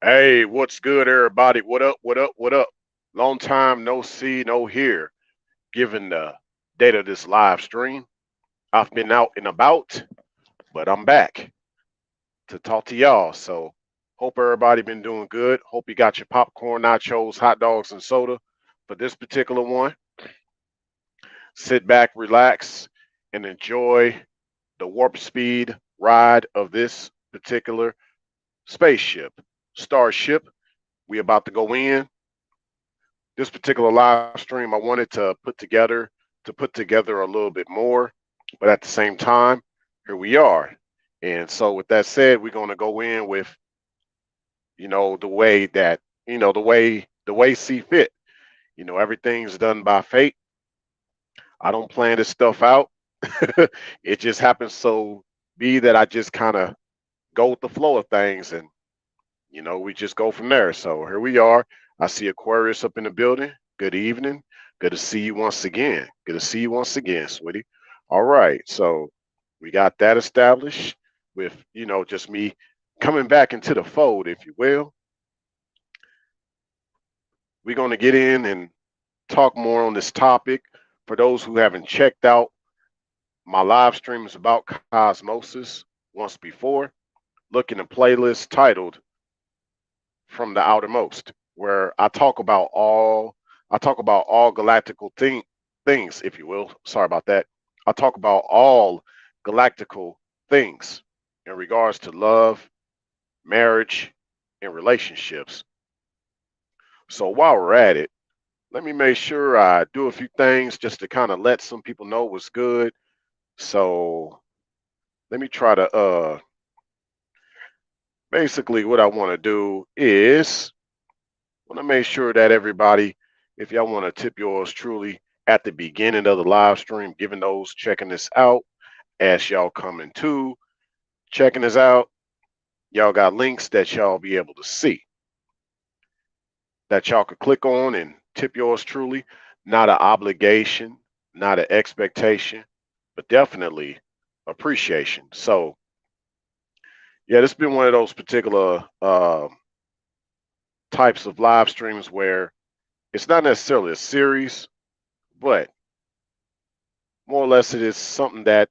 Hey, what's good, everybody? What up? What up? What up? Long time no see, no hear. Given the date of this live stream, I've been out and about, but I'm back to talk to y'all. So, hope everybody been doing good. Hope you got your popcorn, nachos, hot dogs, and soda for this particular one. Sit back, relax, and enjoy the warp speed ride of this particular spaceship, starship. We about to go in. This particular live stream I wanted to put together a little bit more, but at the same time, here we are. And so with that said, we're going to go in with, the way that, the way see fit. Everything's done by fate. I don't plan this stuff out. It just happens so be that I just kind of go with the flow of things, and we just go from there. So here we are. I see Aquarius up in the building. Good evening. Good to see you once again. Good to see you once again, sweetie. All right. So we got that established with, just me coming back into the fold, if you will. We're going to get in and talk more on this topic. For those who haven't checked out my live streams about Cosmosis once before, look in the playlist titled From the Outermost, where I talk about all galactical things, if you will. Sorry about that. I talk about all galactical things in regards to love, marriage, and relationships. So while we're at it, let me make sure I do a few things just to kind of let some people know what's good. So let me try to basically what I want to do is want to make sure that everybody, if y'all want to tip yours truly at the beginning of the live stream, giving those checking this out as y'all coming to checking this out, y'all got links that y'all be able to see that y'all could click on and tip yours truly. Not an obligation, not an expectation, but definitely appreciation. So yeah, this has been one of those particular types of live streams where it's not necessarily a series, but more or less it is something that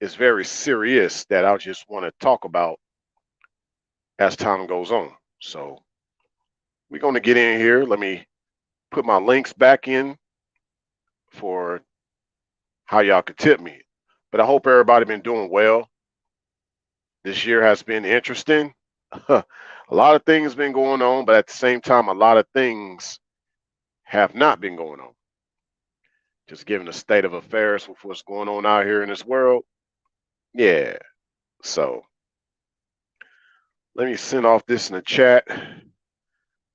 is very serious that I just want to talk about as time goes on. So we're going to get in here. Let me put my links back in for how y'all could tip me. But I hope everybody been doing well. This year has been interesting. A lot of things been going on, but at the same time, a lot of things have not been going on. Just given the state of affairs with what's going on out here in this world. Yeah. So let me send off this in the chat.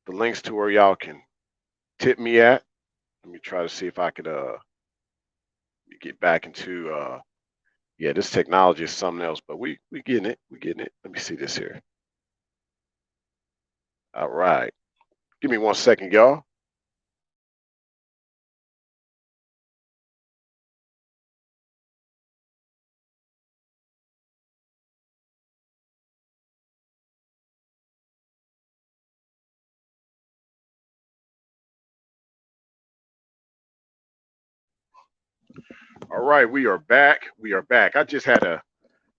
The links to where y'all can tip me at. Let me try to see if I could get back into yeah, this technology is something else, but we getting it. We getting it. Let me see this here. All right. Give me 1 second, y'all. All right, we are back. We are back. I just had to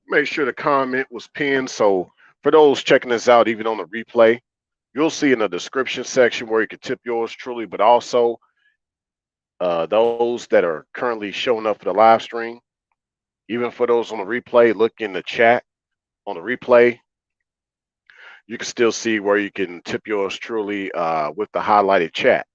make sure the comment was pinned. So for those checking this out, even on the replay, you'll see in the description section where you can tip yours truly, but also those that are currently showing up for the live stream, even for those on the replay, look in the chat on the replay. You can still see where you can tip yours truly with the highlighted chat.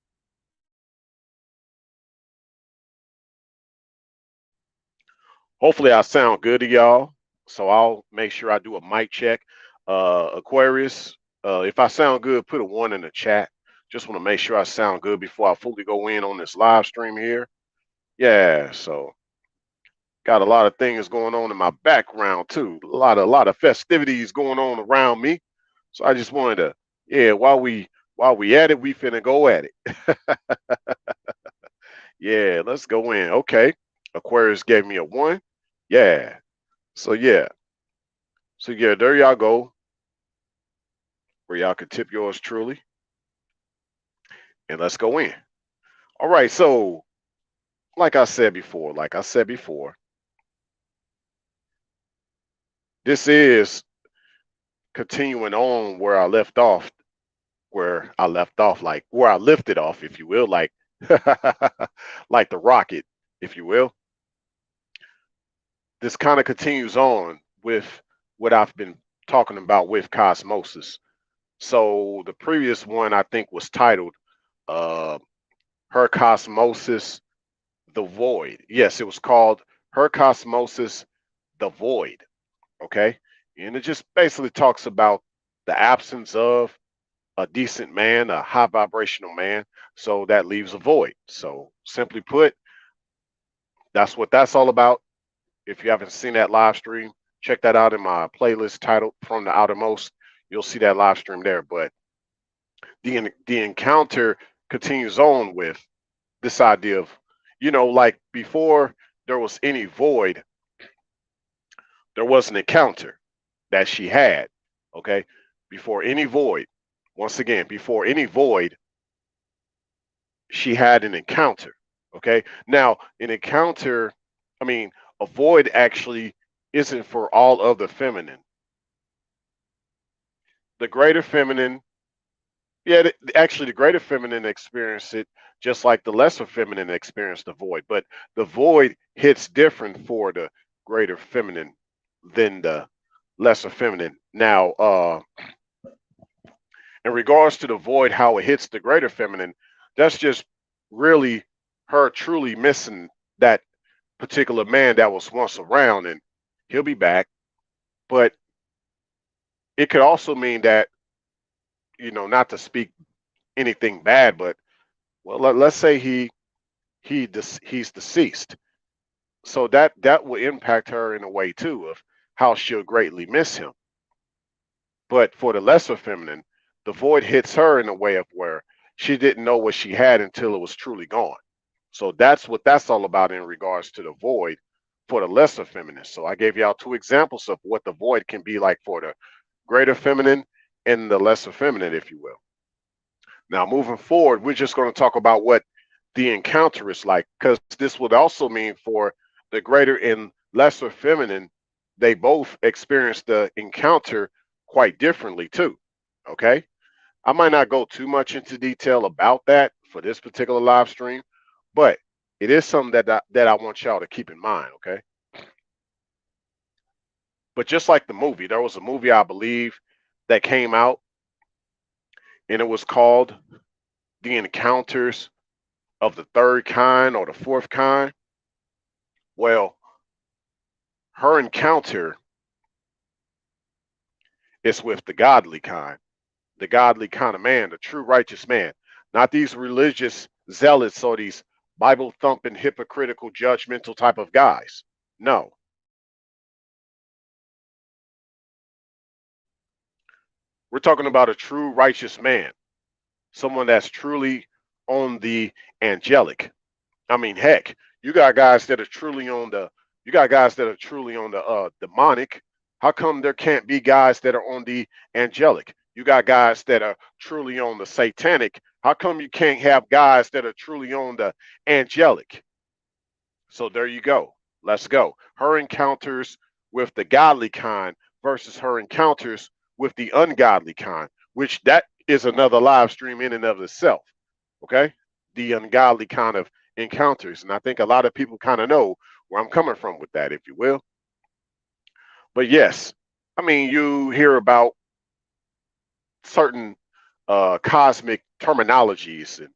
Hopefully, I sound good to y'all. So I'll make sure I do a mic check. Aquarius, if I sound good, put a 1 in the chat. Just want to make sure I sound good before I fully go in on this live stream here. Yeah, so got a lot of things going on in my background too. A lot of festivities going on around me. So I just wanted to, yeah, while we at it, we finna go at it. Yeah, let's go in. Okay. Aquarius gave me a 1. Yeah. So yeah. So yeah, there y'all go. where y'all can tip yours truly, and let's go in. All right, so like I said before, this is continuing on where I left off, like where I lifted off, if you will, like like the rocket, if you will. This kind of continues on with what I've been talking about with Cosmosis. So the previous one I think was titled uh, Her Cosmosis, the Void. Yes, it was called Her Cosmosis, the Void. Okay. And it just basically talks about the absence of a decent man, a high vibrational man. So that leaves a void. So simply put, that's what that's all about. If you haven't seen that live stream, check that out in my playlist titled From the Outermost. You'll see that live stream there. But the encounter continues on with this idea of, like before there was any void, there was an encounter that she had. Okay. Before any void, once again, before any void, she had an encounter. Okay. Now, an encounter, I mean, a void actually isn't for all of the feminine. The greater feminine, yeah, actually, the greater feminine experience it just like the lesser feminine experience the void, but the void hits different for the greater feminine than the lesser feminine. Now, in regards to the void, how it hits the greater feminine, that's just really her truly missing that particular man that was once around, and he'll be back. But it could also mean that, not to speak anything bad, but well, let's say he's deceased, so that will impact her in a way too of how she'll greatly miss him. But for the lesser feminine, the void hits her in a way of where she didn't know what she had until it was truly gone. So that's what that's all about in regards to the void for the lesser feminine. So I gave y'all two examples of what the void can be like for the greater feminine and the lesser feminine, if you will. Now, moving forward, we're just going to talk about what the encounter is like, because this would also mean for the greater and lesser feminine, they both experience the encounter quite differently too. Okay. I might not go too much into detail about that for this particular live stream, but it is something that I want y'all to keep in mind. Okay. But just like the movie, there was a movie I believe that came out, and it was called The Encounters of the Third Kind or the Fourth Kind. Well, her encounter is with the godly kind of man, the true righteous man, not these religious zealots or these Bible thumping, hypocritical, judgmental type of guys. No, we're talking about a true righteous man, someone that's truly on the angelic. I mean, heck, you got guys that are truly on the demonic. How come there can't be guys that are on the angelic? You got guys that are truly on the satanic. How come you can't have guys that are truly on the angelic? So there you go. Let's go. Her encounters with the godly kind versus her encounters with the ungodly kind, which that is another live stream in and of itself. Okay. The ungodly kind of encounters. And I think a lot of people kind of know where I'm coming from with that, if you will. But yes, I mean, you hear about certain cosmic terminologies, and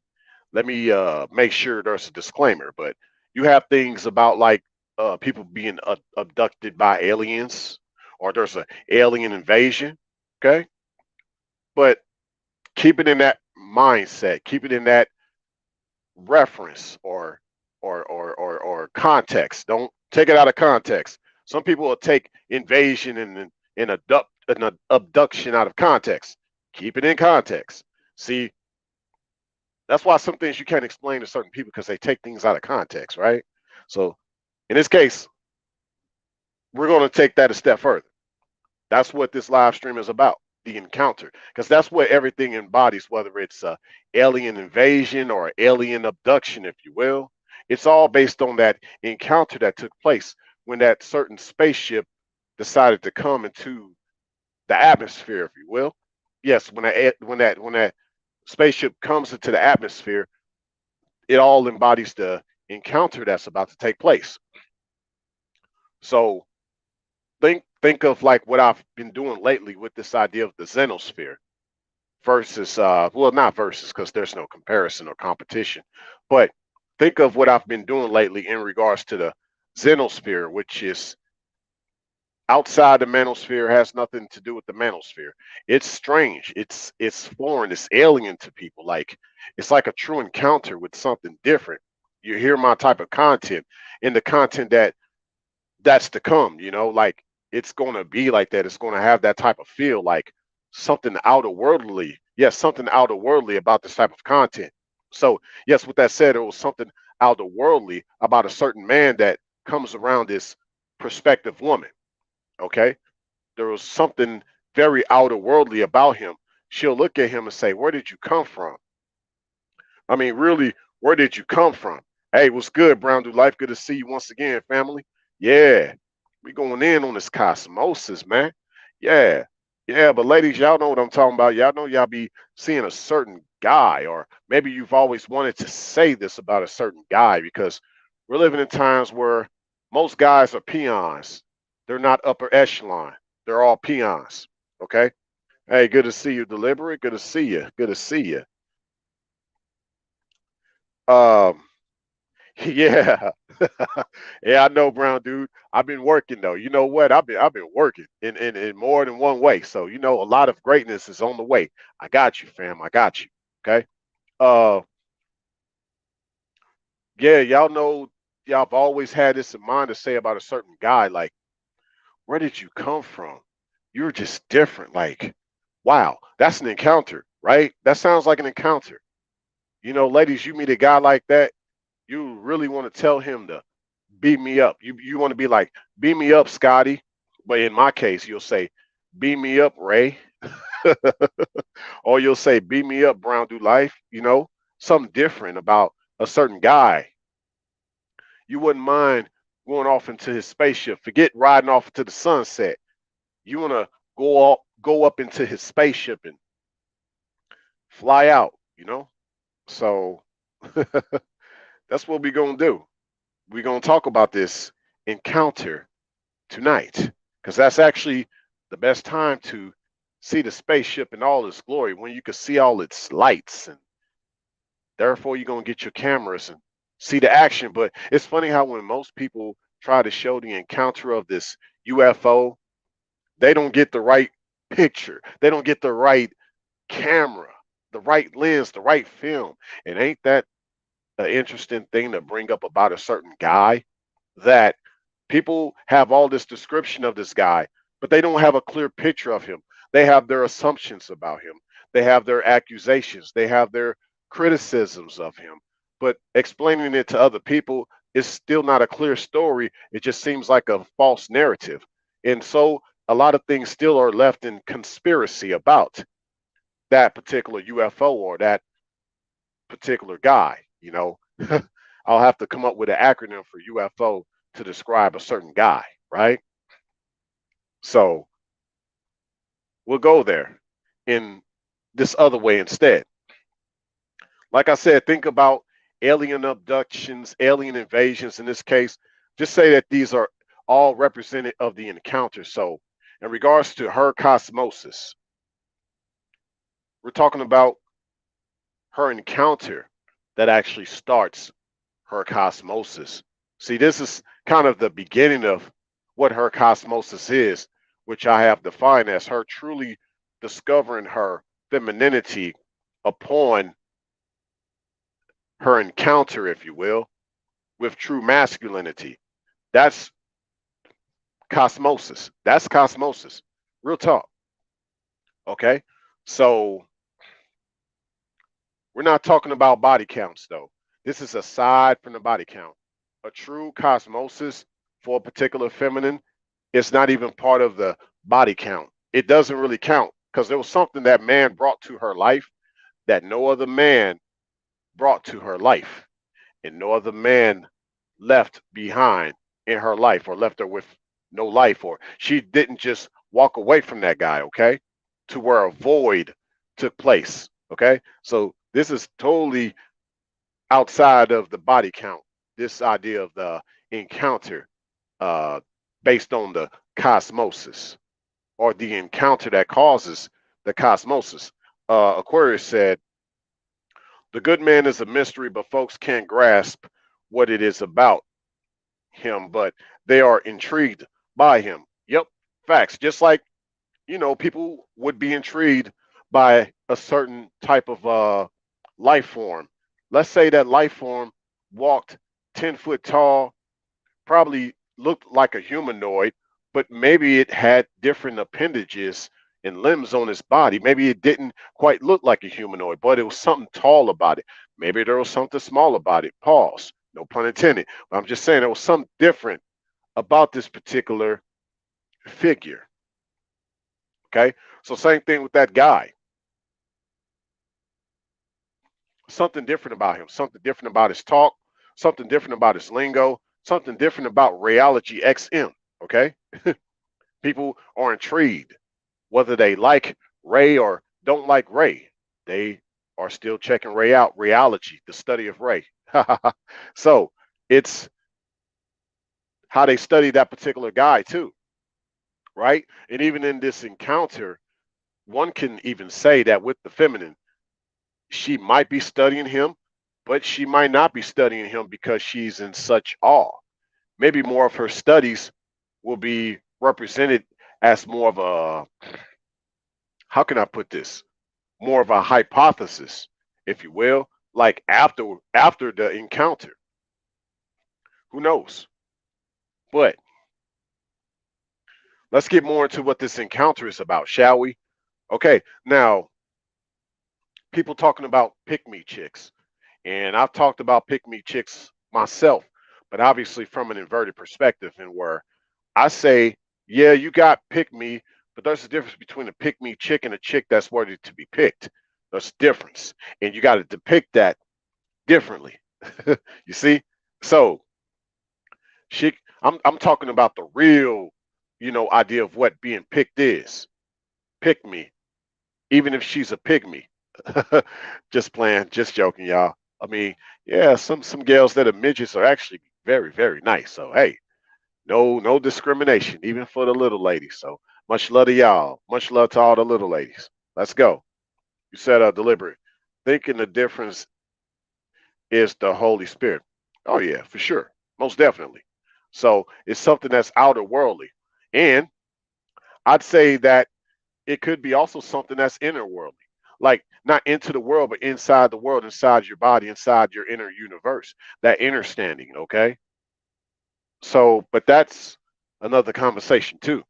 let me make sure there's a disclaimer, but you have things about like people being abducted by aliens, or there's an alien invasion. Okay. But keep it in that mindset, keep it in that reference or context. Don't take it out of context. Some people will take invasion and an abduction out of context. Keep it in context. See, that's why some things you can't explain to certain people because they take things out of context, right? So in this case, we're going to take that a step further. That's what this live stream is about. the encounter, because that's what everything embodies, whether it's a alien invasion or alien abduction, if you will. It's all based on that encounter that took place when that certain spaceship decided to come into the atmosphere, if you will. Yes, when that spaceship comes into the atmosphere, it all embodies the encounter that's about to take place. So think of like what I've been doing lately with this idea of the xenosphere versus well, not versus, because there's no comparison or competition, but think of what I've been doing lately in regards to the xenosphere, which is outside the manosphere, has nothing to do with the manosphere. It's strange. It's foreign. It's alien to people. Like it's like a true encounter with something different. You hear my type of content, and the content that's to come. Like it's going to be like that. It's going to have that type of feel, like something outer worldly. Yes, something outer worldly about this type of content. So yes, with that said, it was something outer worldly about a certain man that comes around this prospective woman. Okay, there was something very outer worldly about him. She'll look at him and say, "Where did you come from? I mean, really, where did you come from?" Hey, what's good, Brown Do Life? Good to see you once again, family. Yeah, we going in on this Cosmosis, man. Yeah, yeah, but ladies, y'all know what I'm talking about. Y'all know y'all be seeing a certain guy, or maybe you've always wanted to say this about a certain guy, because we're living in times where most guys are peons. They're not upper echelon. They're all peons. Okay. Hey, good to see you, Deliberate. Good to see you. Good to see you. Um, yeah, yeah, I know, Brown dude. I've been working though. You know what? I've been working in more than one way. So a lot of greatness is on the way. I got you, fam. I got you. Okay. Uh, yeah, y'all know, y'all have always had this in mind to say about a certain guy, like, where did you come from? You're just different. Like, wow, that's an encounter, right? That sounds like an encounter. Ladies, you meet a guy like that, you really want to tell him to beat me up. You want to be like, beat me up, Scotty. But in my case, you'll say, beat me up, Ray. Or you'll say, beat me up, Brown Do Life. Something different about a certain guy. You wouldn't mind going off into his spaceship. Forget riding off into the sunset. You want to go up into his spaceship and fly out. So that's what we're going to do. We're going to talk about this encounter tonight, because that's actually the best time to see the spaceship in all its glory, when you can see all its lights, and therefore you're going to get your cameras and see the action. But it's funny how when most people try to show the encounter of this UFO, they don't get the right picture. They don't get the right camera, the right lens, the right film. And ain't that an interesting thing to bring up about a certain guy, that people have all this description of this guy, but they don't have a clear picture of him. They have their assumptions about him. They have their accusations. They have their criticisms of him. But explaining it to other people is still not a clear story. It just seems like a false narrative. And so a lot of things still are left in conspiracy about that particular UFO or that particular guy. I'll have to come up with an acronym for UFO to describe a certain guy, right? So we'll go there in this other way instead. Like I said, think about alien abductions, alien invasions in this case. Just say that these are all representative of the encounter. So, in regards to her Cosmosis, we're talking about her encounter that actually starts her Cosmosis. See, this is kind of the beginning of what her Cosmosis is, which I have defined as her truly discovering her femininity upon her encounter, if you will, with true masculinity. That's Cosmosis. That's Cosmosis. Real talk. Okay. So we're not talking about body counts, though. This is aside from the body count. A true Cosmosis for a particular feminine, it's not even part of the body count. It doesn't really count, because there was something that man brought to her life that no other man brought to her life, and no other man left behind in her life or left her with no life, or she didn't just walk away from that guy, okay, to where a void took place, okay. So this is totally outside of the body count, this idea of the encounter, uh, based on the cosmosis, or the encounter that causes the cosmosis. Aquarius said, the good man is a mystery, but folks can't grasp what it is about him, but they are intrigued by him. Yep, facts. Just like, people would be intrigued by a certain type of life form. Let's say that life form walked 10 foot tall, probably looked like a humanoid, but maybe it had different appendages and limbs on its body. Maybe it didn't quite look like a humanoid, but it was something tall about it. Maybe there was something small about it. Pause. No pun intended. But I'm just saying there was something different about this particular figure. Okay. So same thing with that guy. Something different about him. Something different about his talk. Something different about his lingo. Something different about Rayology XM. Okay. People are intrigued, whether they like Ray or don't like Ray. They are still checking Ray out. Rayology, the study of Ray. So it's how they study that particular guy too, right? And even in this encounter, one can even say that with the feminine, she might be studying him, but she might not be studying him because she's in such awe. Maybe more of her studies will be represented as more of a, how can I put this? More of a hypothesis, if you will, like after the encounter. Who knows? But let's get more into what this encounter is about, shall we? Okay, now people talking about pick me chicks, and I've talked about pick me chicks myself, but obviously from an inverted perspective, and where I say, yeah, you got pick me, but there's a difference between a pick me chick and a chick that's worthy to be picked. There's a difference, and you got to depict that differently. You see? So she, I'm talking about the real, idea of what being picked is. Pick me, even if she's a pygmy. Just playing, just joking, y'all. I mean, yeah, some girls that are midgets are actually very, very nice. So hey, no discrimination, even for the little ladies. So much love to y'all. Much love to all the little ladies. Let's go. You said deliberate. Thinking the difference is the Holy Spirit. Oh yeah, for sure. Most definitely. So it's something that's outer worldly. And I'd say that it could be also something that's inner worldly. Like not into the world, but inside the world, inside your body, inside your inner universe. That inner standing, okay? So, but that's another conversation too.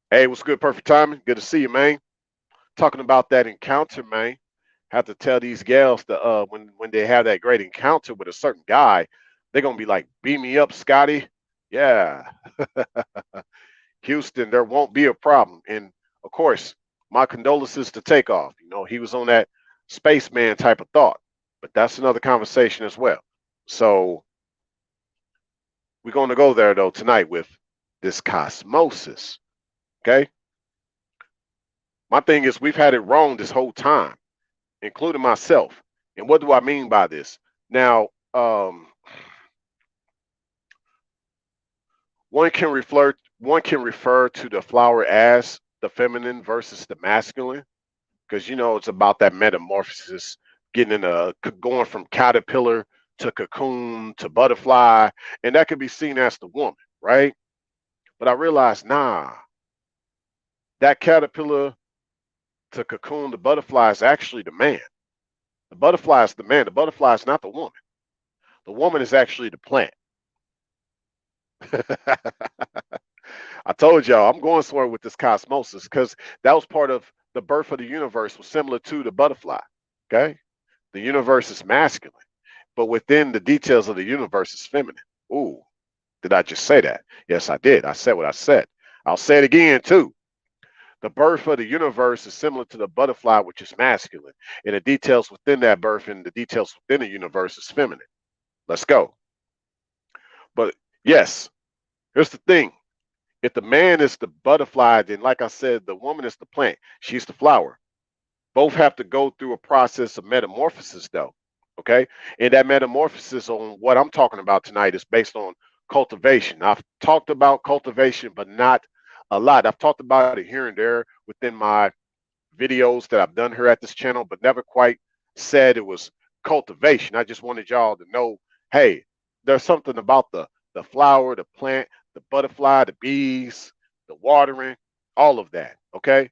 Hey, what's good? Perfect timing. Good to see you, man. Talking about that encounter, man. Have to tell these gals that when they have that great encounter with a certain guy, they're gonna be like, "Beam me up, Scotty." Yeah, Houston, there won't be a problem. And of course, my condolences to Takeoff. He was on that spaceman type of thought, but that's another conversation as well. So we're going to go there though tonight with this cosmosis. Okay. My thing is, we've had it wrong this whole time, including myself. And what do I mean by this? Now, one can refer to the flower as the feminine versus the masculine, because it's about that metamorphosis, getting going from caterpillar to cocoon to butterfly, and that could be seen as the woman, right? But I realized, nah, that caterpillar to cocoon, the butterfly is actually the man. The butterfly is the man. The butterfly is not the woman. The woman is actually the plant. I told y'all I'm going somewhere with this cosmosis because that was part of the birth of the universe, was similar to the butterfly. Okay, the universe is masculine, but within the details of the universe is feminine. Ooh, did I just say that? Yes, I did. I said what I said. I'll say it again too. The birth of the universe is similar to the butterfly, which is masculine, and the details within that birth and the details within the universe is feminine. Let's go. But yes, here's the thing. If the man is the butterfly, then like I said, the woman is the plant. She's the flower. Both have to go through a process of metamorphosis, though. Okay. And that metamorphosis on what I'm talking about tonight is based on cultivation. I've talked about cultivation, but not a lot. I've talked about it here and there within my videos that I've done here at this channel, but never quite said it was cultivation. I just wanted y'all to know, hey, there's something about the flower, the plant, the butterfly, the bees, the watering, all of that. Okay.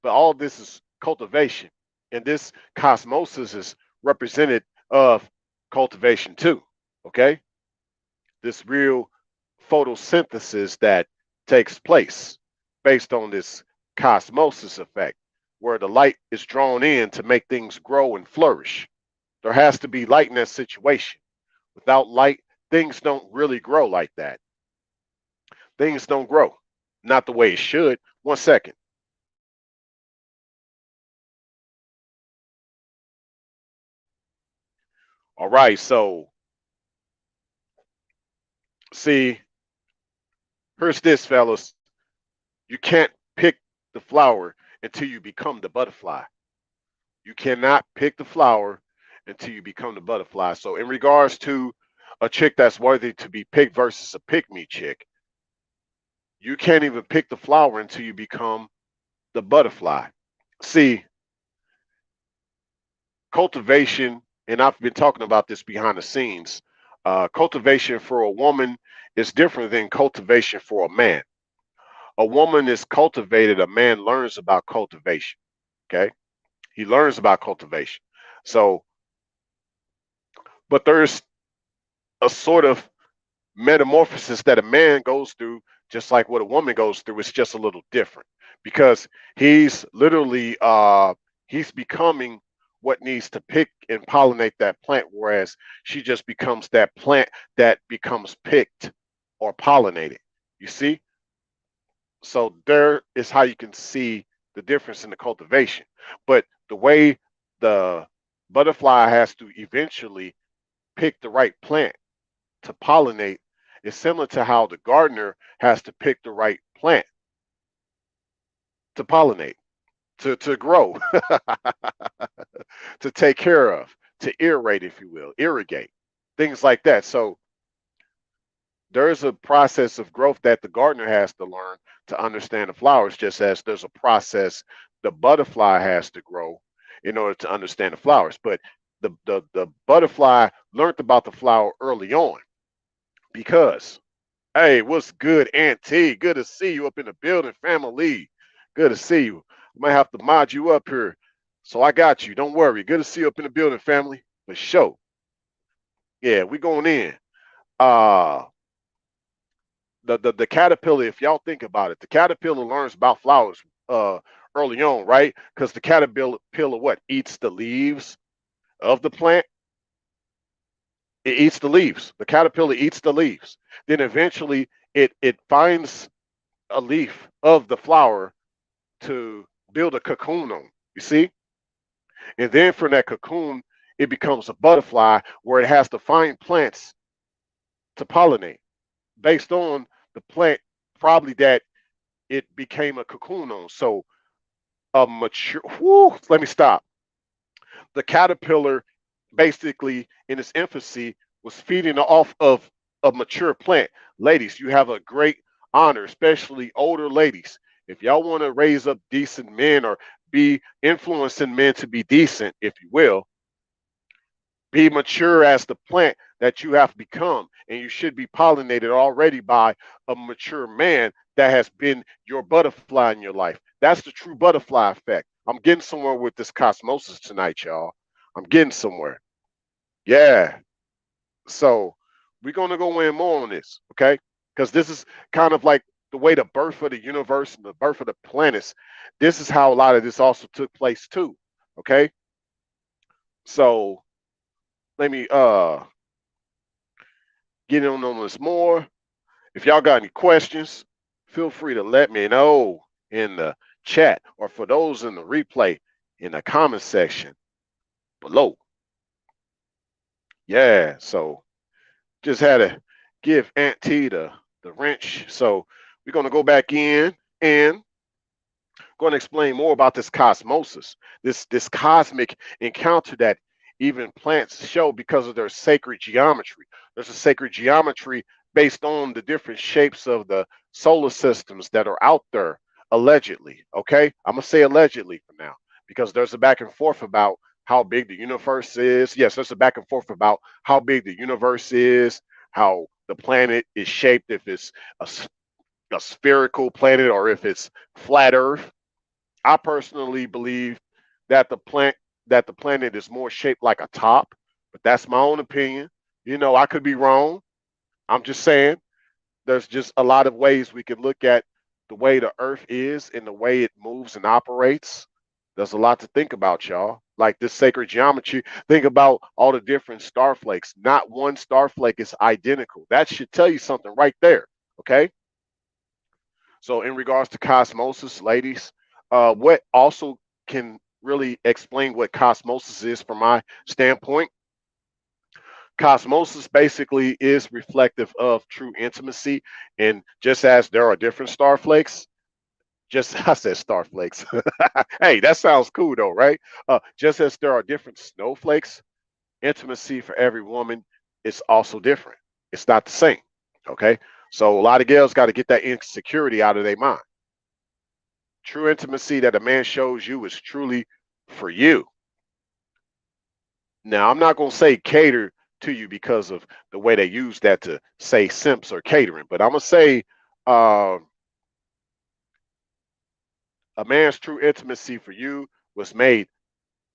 But all this is cultivation. And this cosmosis is represented of cultivation too. Okay. This real photosynthesis that takes place based on this cosmosis effect, where the light is drawn in to make things grow and flourish. There has to be light in that situation. Without light, things don't really grow like that. Things don't grow, not the way it should. One second. All right, so see, here's this, fellas. You can't pick the flower until you become the butterfly. You cannot pick the flower until you become the butterfly. So, in regards to a chick that's worthy to be picked versus a pick me chick, you can't even pick the flower until you become the butterfly. See, cultivation, and I've been talking about this behind the scenes. Cultivation for a woman is different than cultivation for a man. A woman is cultivated, a man learns about cultivation. Okay. He learns about cultivation. So, but there's a sort of metamorphosis that a man goes through, just like what a woman goes through. It's just a little different because he's literally he's becoming what needs to pick and pollinate that plant, whereas she just becomes that plant that becomes picked or pollinated. You see? So there is how you can see the difference in the cultivation. But the way the butterfly has to eventually pick the right plant to pollinate is similar to how the gardener has to pick the right plant to pollinate, to grow, to take care of, to irrigate, if you will, irrigate, things like that. So there is a process of growth that the gardener has to learn to understand the flowers, just as there's a process the butterfly has to grow in order to understand the flowers. But the butterfly learned about the flower early on because, hey, what's good, Auntie? Good to see you up in the building, family. Good to see you. I might have to mod you up here. So I got you. Don't worry. Good to see you up in the building, family. For sure. Yeah, we going in. Uh the caterpillar, if y'all think about it, the caterpillar learns about flowers uh early on, right? Because the caterpillar what eats the leaves of the plant. It eats the leaves. The caterpillar eats the leaves. Then eventually it finds a leaf of the flower to build a cocoon on. You see? And then from that cocoon, it becomes a butterfly where it has to find plants to pollinate based on the plant probably that it became a cocoon on. So a mature, whoo, let me stop. The caterpillar basically in its infancy was feeding off of a mature plant. Ladies, you have a great honor, especially older ladies. If y'all want to raise up decent men or be influencing men to be decent, if you will, be mature as the plant that you have become. And you should be pollinated already by a mature man that has been your butterfly in your life. That's the true butterfly effect. I'm getting somewhere with this cosmosis tonight, y'all. I'm getting somewhere. Yeah. So we're going to go in more on this, okay? Because this is kind of like the way the birth of the universe and the birth of the planets, this is how a lot of this also took place too, okay? So let me get on this more. If y'all got any questions, feel free to let me know in the chat, or for those in the replay, in the comment section below. Yeah, so just had to give Aunt T the wrench. So we're going to go back in and going to explain more about this cosmosis, this cosmic encounter that even plants show because of their sacred geometry. There's a sacred geometry based on the different shapes of the solar systems that are out there, allegedly. Okay, I'm gonna say allegedly for now because there's a back and forth about how big the universe is. Yes, there's a back and forth about how big the universe is, how the planet is shaped, if it's a, a spherical planet or if it's flat Earth. I personally believe that the planet is more shaped like a top, but that's my own opinion. You know, I could be wrong. I'm just saying there's just a lot of ways we can look at the way the earth is and the way it moves and operates. There's a lot to think about, y'all. Like this sacred geometry, think about all the different star flakes. Not one star flake is identical. That should tell you something right there. Okay. So, in regards to cosmosis, ladies, what also can really explain what cosmosis is from my standpoint? Cosmosis basically is reflective of true intimacy. And just as there are different star flakes, just I said star flakes. Hey, that sounds cool though, right? Just as there are different snowflakes, intimacy for every woman is also different. It's not the same. Okay. So a lot of girls got to get that insecurity out of their mind. True intimacy that a man shows you is truly for you. Now, I'm not going to say cater to you because of the way they use that to say simps or catering, but I'm going to say uh, a man's true intimacy for you was made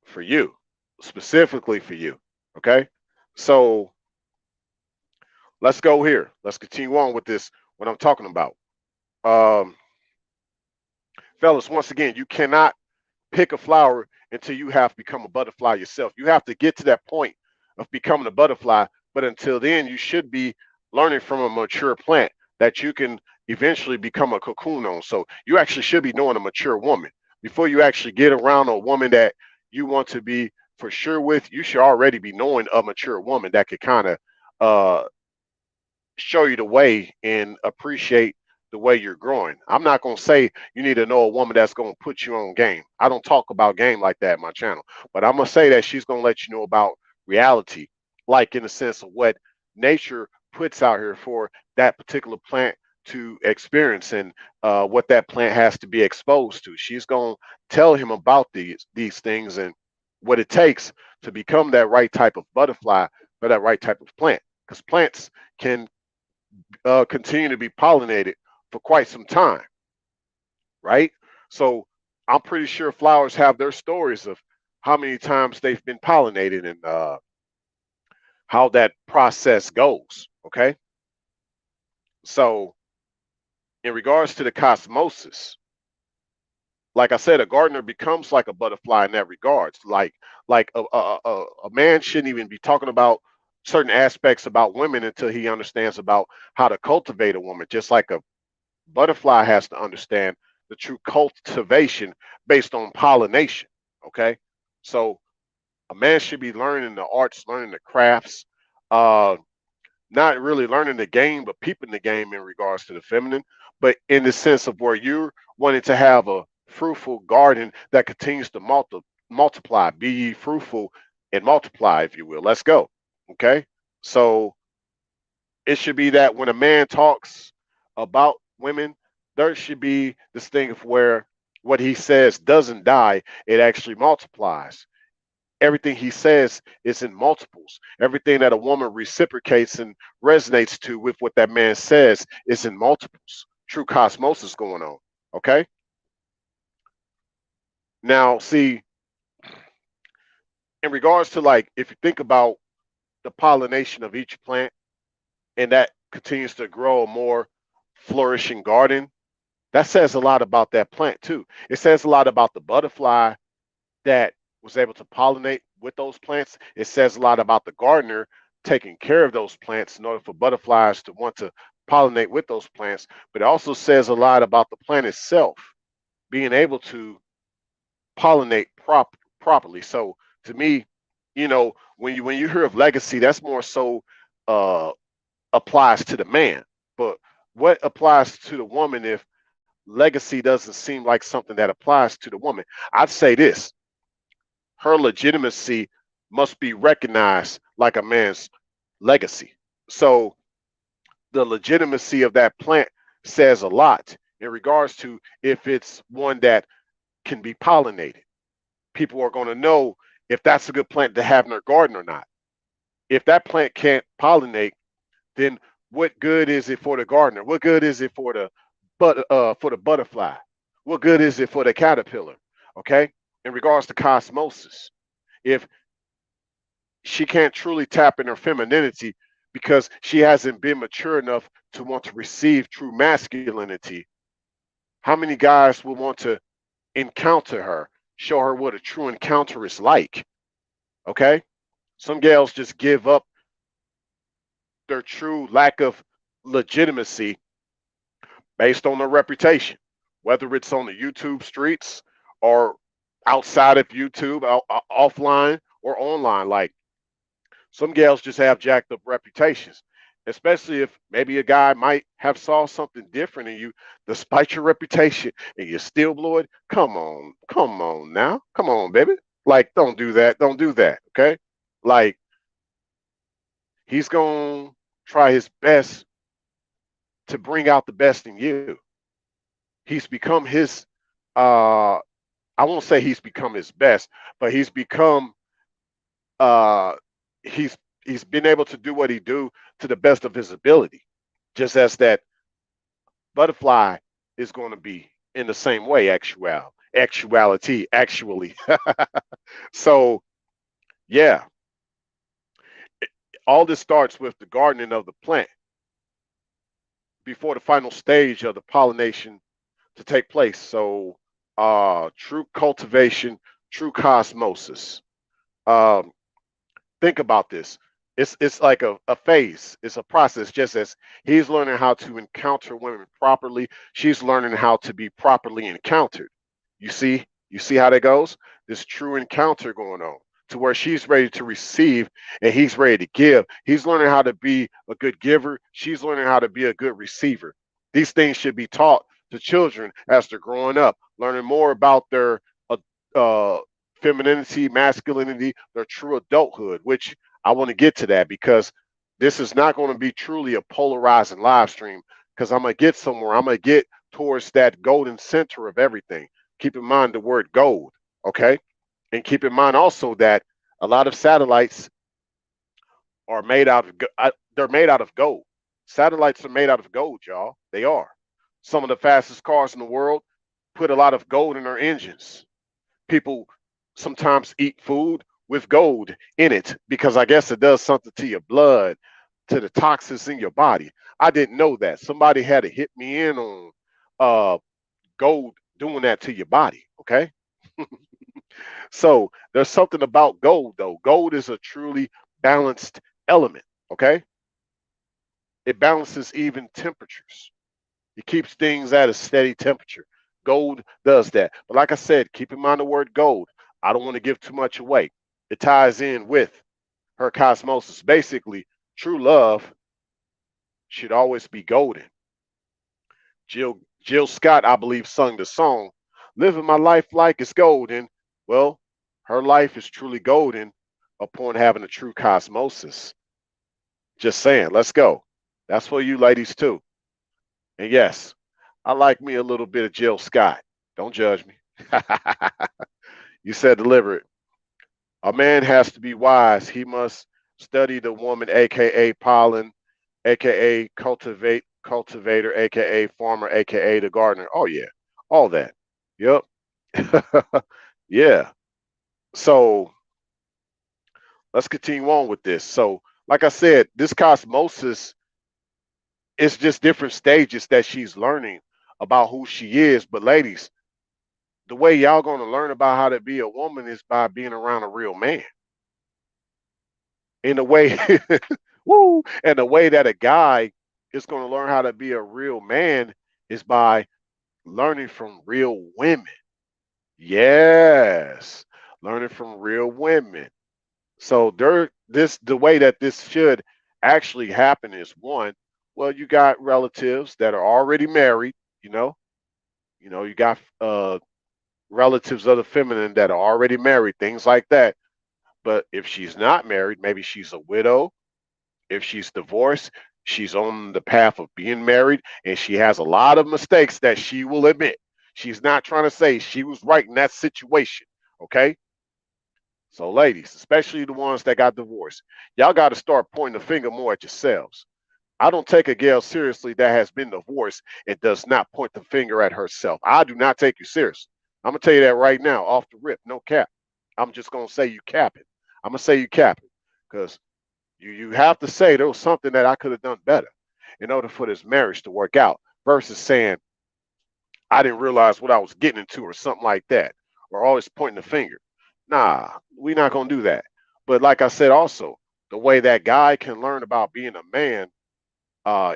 for you, specifically for you. Okay. So let's go here. Let's continue on with this, what I'm talking about. Um, Fellas, once again, you cannot pick a flower until you have become a butterfly yourself. You have to get to that point of becoming a butterfly. But until then, you should be learning from a mature plant that you can eventually become a cocoon on. So you actually should be knowing a mature woman. Before you actually get around a woman that you want to be for sure with, you should already be knowing a mature woman that could kind of uh, show you the way and appreciate the way you're growing. I'm not going to say you need to know a woman that's going to put you on game. I don't talk about game like that in my channel, but I'm going to say that she's going to let you know about reality, like in the sense of what nature puts out here for that particular plant to experience and what that plant has to be exposed to. She's going to tell him about these things and what it takes to become that right type of butterfly or that right type of plant, because plants can continue to be pollinated for quite some time, right? So I'm pretty sure flowers have their stories of how many times they've been pollinated and how that process goes. Okay. So in regards to the cosmosis, like I said, a gardener becomes like a butterfly in that regards. Like a man shouldn't even be talking about certain aspects about women until he understands about how to cultivate a woman, just like a butterfly has to understand the true cultivation based on pollination. Okay. So a man should be learning the arts, learning the crafts, uh, not really learning the game, but peeping the game in regards to the feminine, but in the sense of where you're wanting to have a fruitful garden that continues to multiply, be ye fruitful and multiply, if you will. Let's go. Okay. So it should be that when a man talks about women, there should be this thing of where what he says doesn't die, it actually multiplies. Everything he says is in multiples. Everything that a woman reciprocates and resonates to with what that man says is in multiples. True cosmosis going on. Okay. Now, see, in regards to like, if you think about the pollination of each plant and that continues to grow a more flourishing garden, that says a lot about that plant too. It says a lot about the butterfly that was able to pollinate with those plants. It says a lot about the gardener taking care of those plants in order for butterflies to want to pollinate with those plants. But it also says a lot about the plant itself being able to pollinate properly. So to me, when you hear of legacy, that's more so uh, applies to the man. But what applies to the woman if legacy doesn't seem like something that applies to the woman? I'd say this: her legitimacy must be recognized like a man's legacy. So the legitimacy of that plant says a lot in regards to if it's one that can be pollinated. People are going to know if that's a good plant to have in their garden or not. If that plant can't pollinate, then what good is it for the gardener? What good is it for the butterfly? What good is it for the caterpillar? Okay? In regards to Cosmosis, if she can't truly tap in her femininity because she hasn't been mature enough to want to receive true masculinity, how many guys will want to encounter her, show her what a true encounter is like? Okay? Some gals just give up their true lack of legitimacy based on their reputation, whether it's on the YouTube streets or outside of YouTube, offline or online. Like some gals just have jacked up reputations, especially if maybe a guy might have saw something different in you despite your reputation and you still blow it. Come on now. Come on, baby. Like, don't do that. Don't do that. Okay. Like, he's going to try his best to bring out the best in you. He's become his, I won't say he's become his best, but he's become, uh, he's, he's been able to do what he do to the best of his ability. Just as that butterfly is going to be in the same way, actually. So, yeah, all this starts with the gardening of the plant before the final stage of the pollination to take place. So, true cultivation, true cosmosis. Um, think about this. It's like a phase. It's a process. Just as he's learning how to encounter women properly, she's learning how to be properly encountered. You see how that goes? This true encounter going on to where she's ready to receive and he's ready to give. He's learning how to be a good giver. She's learning how to be a good receiver. These things should be taught to children as they're growing up, learning more about their uh, uh, femininity, masculinity, their true adulthood, which I want to get to that because this is not going to be truly a polarizing live stream because I'm going to get somewhere. I'm going to get towards that golden center of everything. Keep in mind the word gold, okay? And keep in mind also that a lot of satellites are made out of they're made out of gold. Satellites are made out of gold, y'all. They are. Some of the fastest cars in the world put a lot of gold in their engines. People sometimes eat food with gold in it because I guess it does something to your blood, to the toxins in your body. I didn't know that. Somebody had to hit me in on uh, gold doing that to your body. Okay. So there's something about gold, though. Gold is a truly balanced element. Okay. It balances even temperatures. It keeps things at a steady temperature. Gold does that. But like I said, keep in mind the word gold. I don't want to give too much away. It ties in with her cosmosis. Basically, true love should always be golden. Jill Scott, I believe, sung the song, Living My Life Like It's Golden. Well, her life is truly golden upon having a true cosmosis. Just saying, let's go. That's for you ladies too. And yes, I like me a little bit of Jill Scott. Don't judge me. You said deliberate. A man has to be wise. He must study the woman, aka pollen, aka cultivator, aka farmer, aka the gardener. Oh yeah, all that. Yep. Yeah. So let's continue on with this. So, like I said, this cosmosis is just different stages that she's learning about who she is. But ladies, the way y'all gonna learn about how to be a woman is by being around a real man. In a way, woo, and the way that a guy is gonna learn how to be a real man is by learning from real women. Yes, learning from real women. So the way that this should actually happen is one, well, you got relatives that are already married, you know, you got relatives of the feminine that are already married, things like that. But if she's not married, maybe she's a widow. If she's divorced, she's on the path of being married, and she has a lot of mistakes that she will admit. She's not trying to say she was right in that situation. Okay. So, ladies, especially the ones that got divorced, y'all got to start pointing the finger more at yourselves. I don't take a girl seriously that has been divorced and does not point the finger at herself. I do not take you seriously. I'm gonna tell you that right now, off the rip, no cap. I'm just gonna say you capping. I'm gonna say you capping because you have to say there was something that I could have done better in order for this marriage to work out versus saying I didn't realize what I was getting into or something like that, or always pointing the finger. Nah, we're not gonna do that. But like I said, also the way that guy can learn about being a man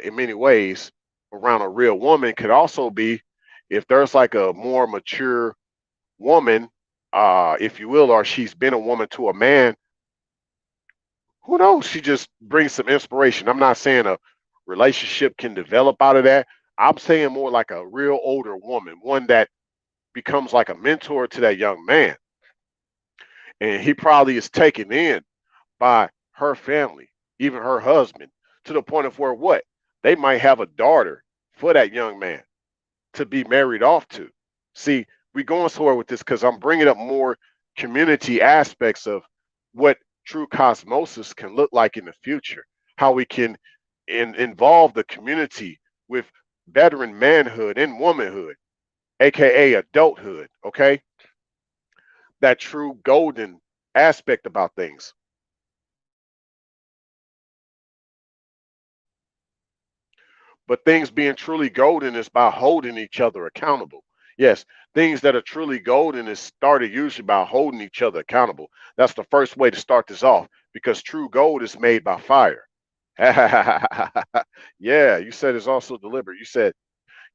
in many ways around a real woman could also be if there's like a more mature woman, if you will, or she's been a woman to a man, who knows? She just brings some inspiration. I'm not saying a relationship can develop out of that. I'm saying more like a real older woman, one that becomes like a mentor to that young man. And he probably is taken in by her family, even her husband, to the point of where what? They might have a daughter for that young man to be married off to. See, we going somewhere with this because I'm bringing up more community aspects of what true cosmosis can look like in the future, how we can involve the community with veteran manhood and womanhood, aka adulthood, okay? That true golden aspect about things. But things being truly golden is by holding each other accountable. Yes, things that are truly golden is started usually by holding each other accountable. That's the first way to start this off because true gold is made by fire. Yeah, you said it's also deliberate. You said,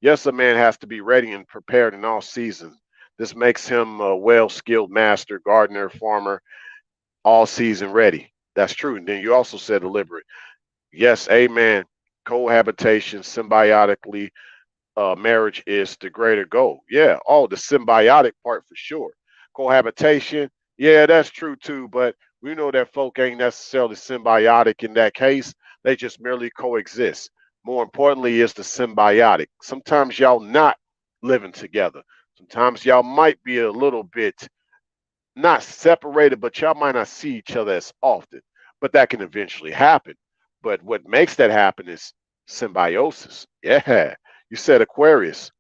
yes, a man has to be ready and prepared in all seasons. This makes him a well skilled master, gardener, farmer, all season ready. That's true. And then you also said deliberate. Yes, amen. Cohabitation, symbiotically, marriage is the greater goal. Yeah. Oh, the symbiotic part for sure. Cohabitation. Yeah, that's true too. But we know that folk ain't necessarily symbiotic in that case. They just merely coexist. More importantly, is the symbiotic. Sometimes y'all not living together. Sometimes y'all might be a little bit not separated, but y'all might not see each other as often. But that can eventually happen. But what makes that happen is symbiosis. Yeah. You said Aquarius.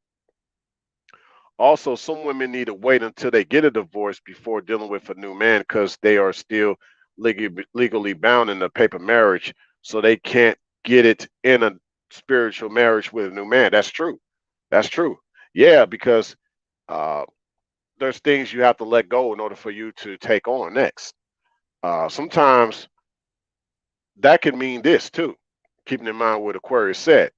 Also, some women need to wait until they get a divorce before dealing with a new man because they are still legally bound in a paper marriage. So they can't get it in a spiritual marriage with a new man. That's true. That's true. Yeah, because uh, there's things you have to let go in order for you to take on next. Sometimes that can mean this too, keeping in mind what Aquarius said.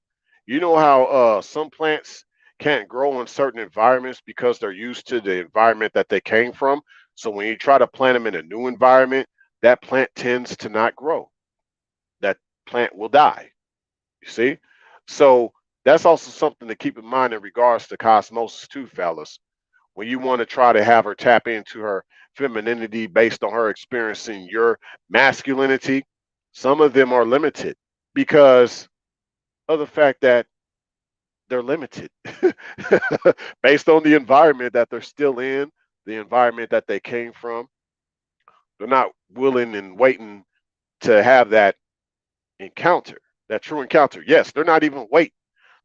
You know how some plants can't grow in certain environments because they're used to the environment that they came from. So when you try to plant them in a new environment, that plant tends to not grow. That plant will die. You see? So that's also something to keep in mind in regards to cosmosis too, fellas. When you want to try to have her tap into her femininity based on her experiencing your masculinity, some of them are limited because of the fact that they're limited based on the environment that they're still in, the environment that they came from. They're not willing and waiting to have that encounter, that true encounter. Yes, they're not even waiting.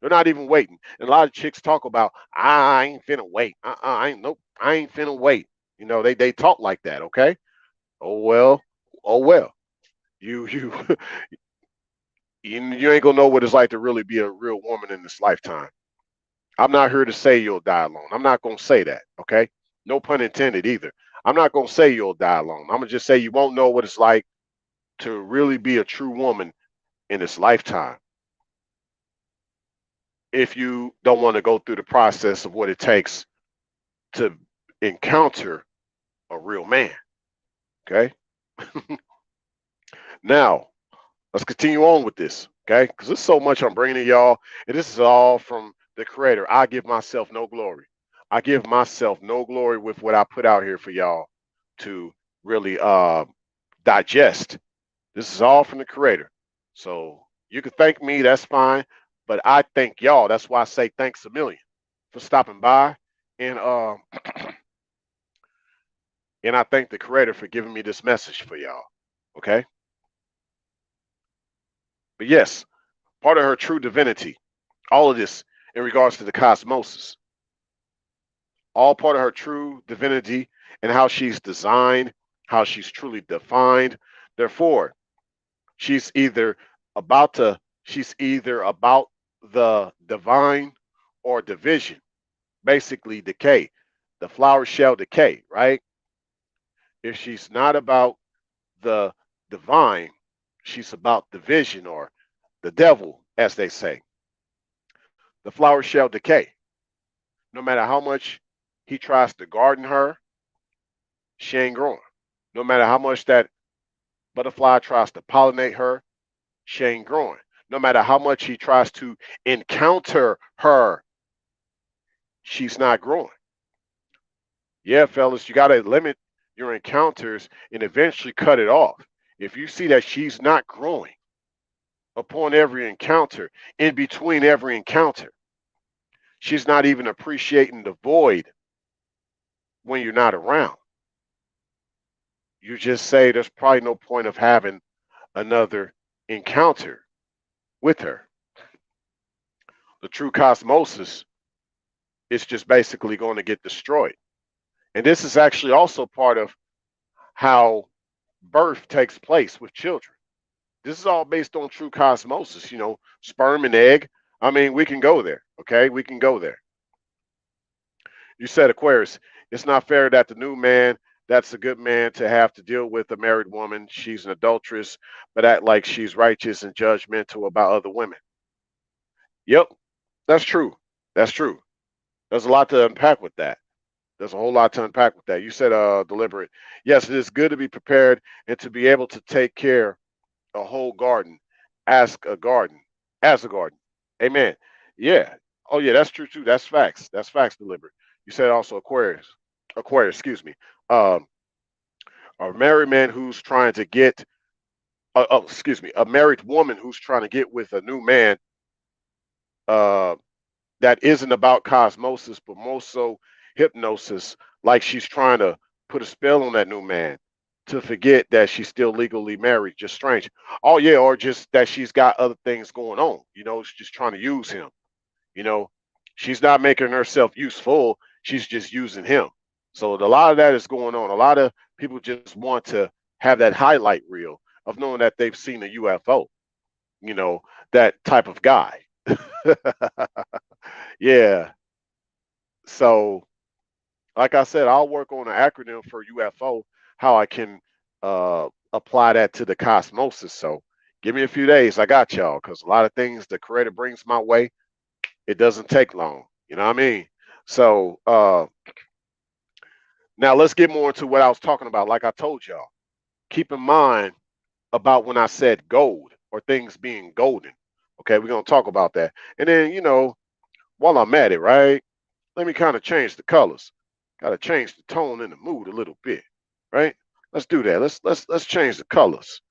They're not even waiting. And a lot of chicks talk about, I ain't finna wait. I ain't nope. I ain't finna wait. They talk like that. Okay. Oh well. Oh well. You you ain't gonna know what it's like to really be a real woman in this lifetime. I'm not here to say you'll die alone. I'm not gonna say that. Okay. No pun intended either. I'm not gonna say you'll die alone. I'm gonna just say you won't know what it's like to really be a true woman in this lifetime. if you don't want to go through the process of what it takes to encounter a real man. Okay. Now, let's continue on with this. Okay. Because there's so much I'm bringing to y'all. And this is all from the creator. I give myself no glory. I give myself no glory with what I put out here for y'all to really digest. This is all from the creator. So you can thank me, that's fine. But I thank y'all. That's why I say thanks a million for stopping by. And and I thank the creator for giving me this message for y'all. Okay. But yes, part of her true divinity, all of this in regards to the cosmosis, all part of her true divinity and how she's designed, how she's truly defined. Therefore, she's either about the divine or division, basically decay, the flower shell decay, right? If she's not about the divine, she's about division or the devil, as they say. The flower shell decay. No matter how much he tries to garden her, she ain't growing. No matter how much that butterfly tries to pollinate her, she ain't growing. No matter how much he tries to encounter her, she's not growing. Yeah, fellas, you got to limit your encounters and eventually cut it off. If you see that she's not growing upon every encounter, in between every encounter, she's not even appreciating the void when you're not around. You just say there's probably no point of having another encounter with her. The true cosmosis is just basically going to get destroyed. And this is actually also part of how birth takes place with children. This is all based on true cosmosis, sperm and egg. I mean, we can go there, okay? We can go there. You said, Aquarius, it's not fair that the new man that's a good man to have to deal with a married woman. She's an adulteress, but act like she's righteous and judgmental about other women. Yep, that's true. That's true. There's a lot to unpack with that. There's a whole lot to unpack with that. You said deliberate. Yes, it is good to be prepared and to be able to take care a whole garden. Ask a garden. As a garden. Amen. Yeah. Oh yeah, that's true too. That's facts. That's facts deliberate. You said also Aquarius. Aquarius, excuse me. Um, a married man who's trying to get excuse me, a married woman who's trying to get with a new man uh that isn't about cosmosis, but more so hypnosis, like she's trying to put a spell on that new man to forget that she's still legally married. Just strange. Oh, yeah, or just that she's got other things going on. She's just trying to use him. You know, she's not making herself useful, she's just using him. So a lot of that is going on. A lot of people just want to have that highlight reel of knowing that they've seen a UFO, that type of guy. Yeah. So, like I said, I'll work on an acronym for UFO, how I can apply that to the cosmosis. So, give me a few days. I got y'all, because a lot of things the creator brings my way, it doesn't take long. You know what I mean? So, now let's get more into what I was talking about. Like I told y'all, keep in mind about when I said gold or things being golden. Okay, we're going to talk about that. And then, while I'm at it, right? Let me kind of change the colors. Got to change the tone and the mood a little bit, right? Let's do that. Let's change the colors.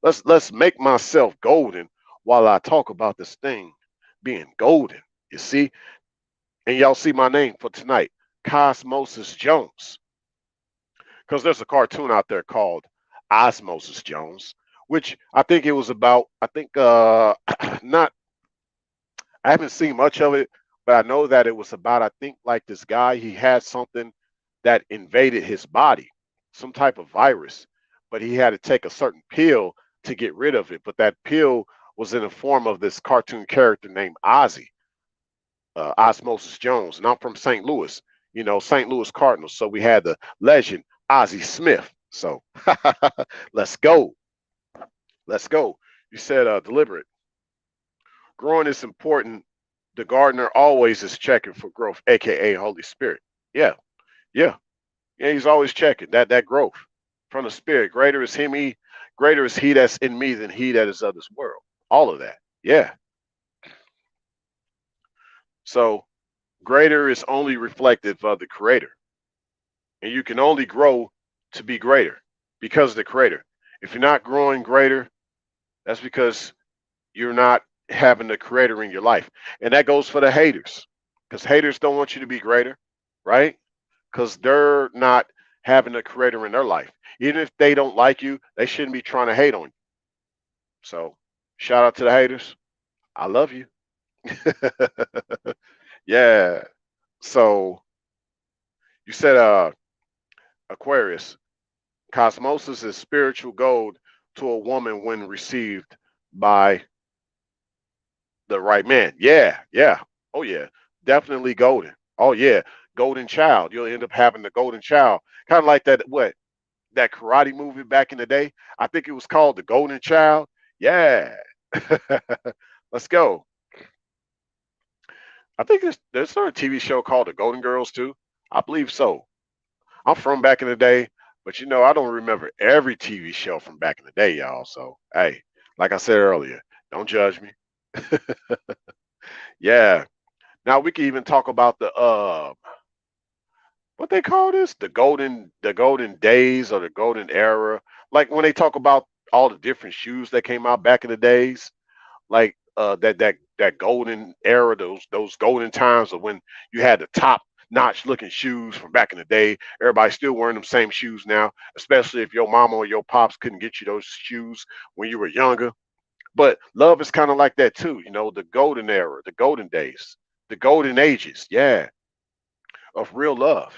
Let's make myself golden while I talk about this thing being golden. You see, and y'all see my name for tonight, Cosmosis Jones, because there's a cartoon out there called Osmosis Jones, which I think it was about. I think not. I haven't seen much of it, but I know that it was about, I think, like this guy, he had something that invaded his body, some type of virus, but he had to take a certain pill to get rid of it. But that pill was in the form of this cartoon character named Ozzy, Osmosis Jones. And I'm from St. Louis, St. Louis Cardinals. So we had the legend Ozzy Smith. So let's go. Let's go. You said deliberate. Growing is important The gardener always is checking for growth, aka Holy Spirit. Yeah, yeah, yeah. He's always checking that growth from the Spirit. Greater is he that's in me than he that is of this world. All of that. Yeah. So greater is only reflective of the Creator, and you can only grow to be greater because of the Creator. If you're not growing greater, that's because you're not having the Creator in your life, and that goes for the haters, because haters don't want you to be greater, right? Because they're not having a creator in their life. Even if they don't like you, they shouldn't be trying to hate on you. So shout out to the haters. I love you. Yeah. So you said Aquarius. Cosmosis is spiritual gold to a woman when received by the right man. Yeah, yeah. Oh yeah. Definitely golden. Oh yeah. Golden child. You'll end up having the golden child. Kind of like that karate movie back in the day. I think it was called The Golden Child. Yeah. Let's go. I think there's a TV show called The Golden Girls too. I believe so. I'm from back in the day, but I don't remember every TV show from back in the day, y'all. So hey, like I said earlier, don't judge me. Yeah. Now we can even talk about the what they call this, the golden days or the golden era. Like when they talk about all the different shoes that came out back in the days, like that golden era, those golden times of when you had the top notch looking shoes from back in the day. Everybody's still wearing them same shoes now, especially if your mama or your pops couldn't get you those shoes when you were younger. But love is kind of like that too, the golden era, the golden days, the golden ages, yeah, of real love.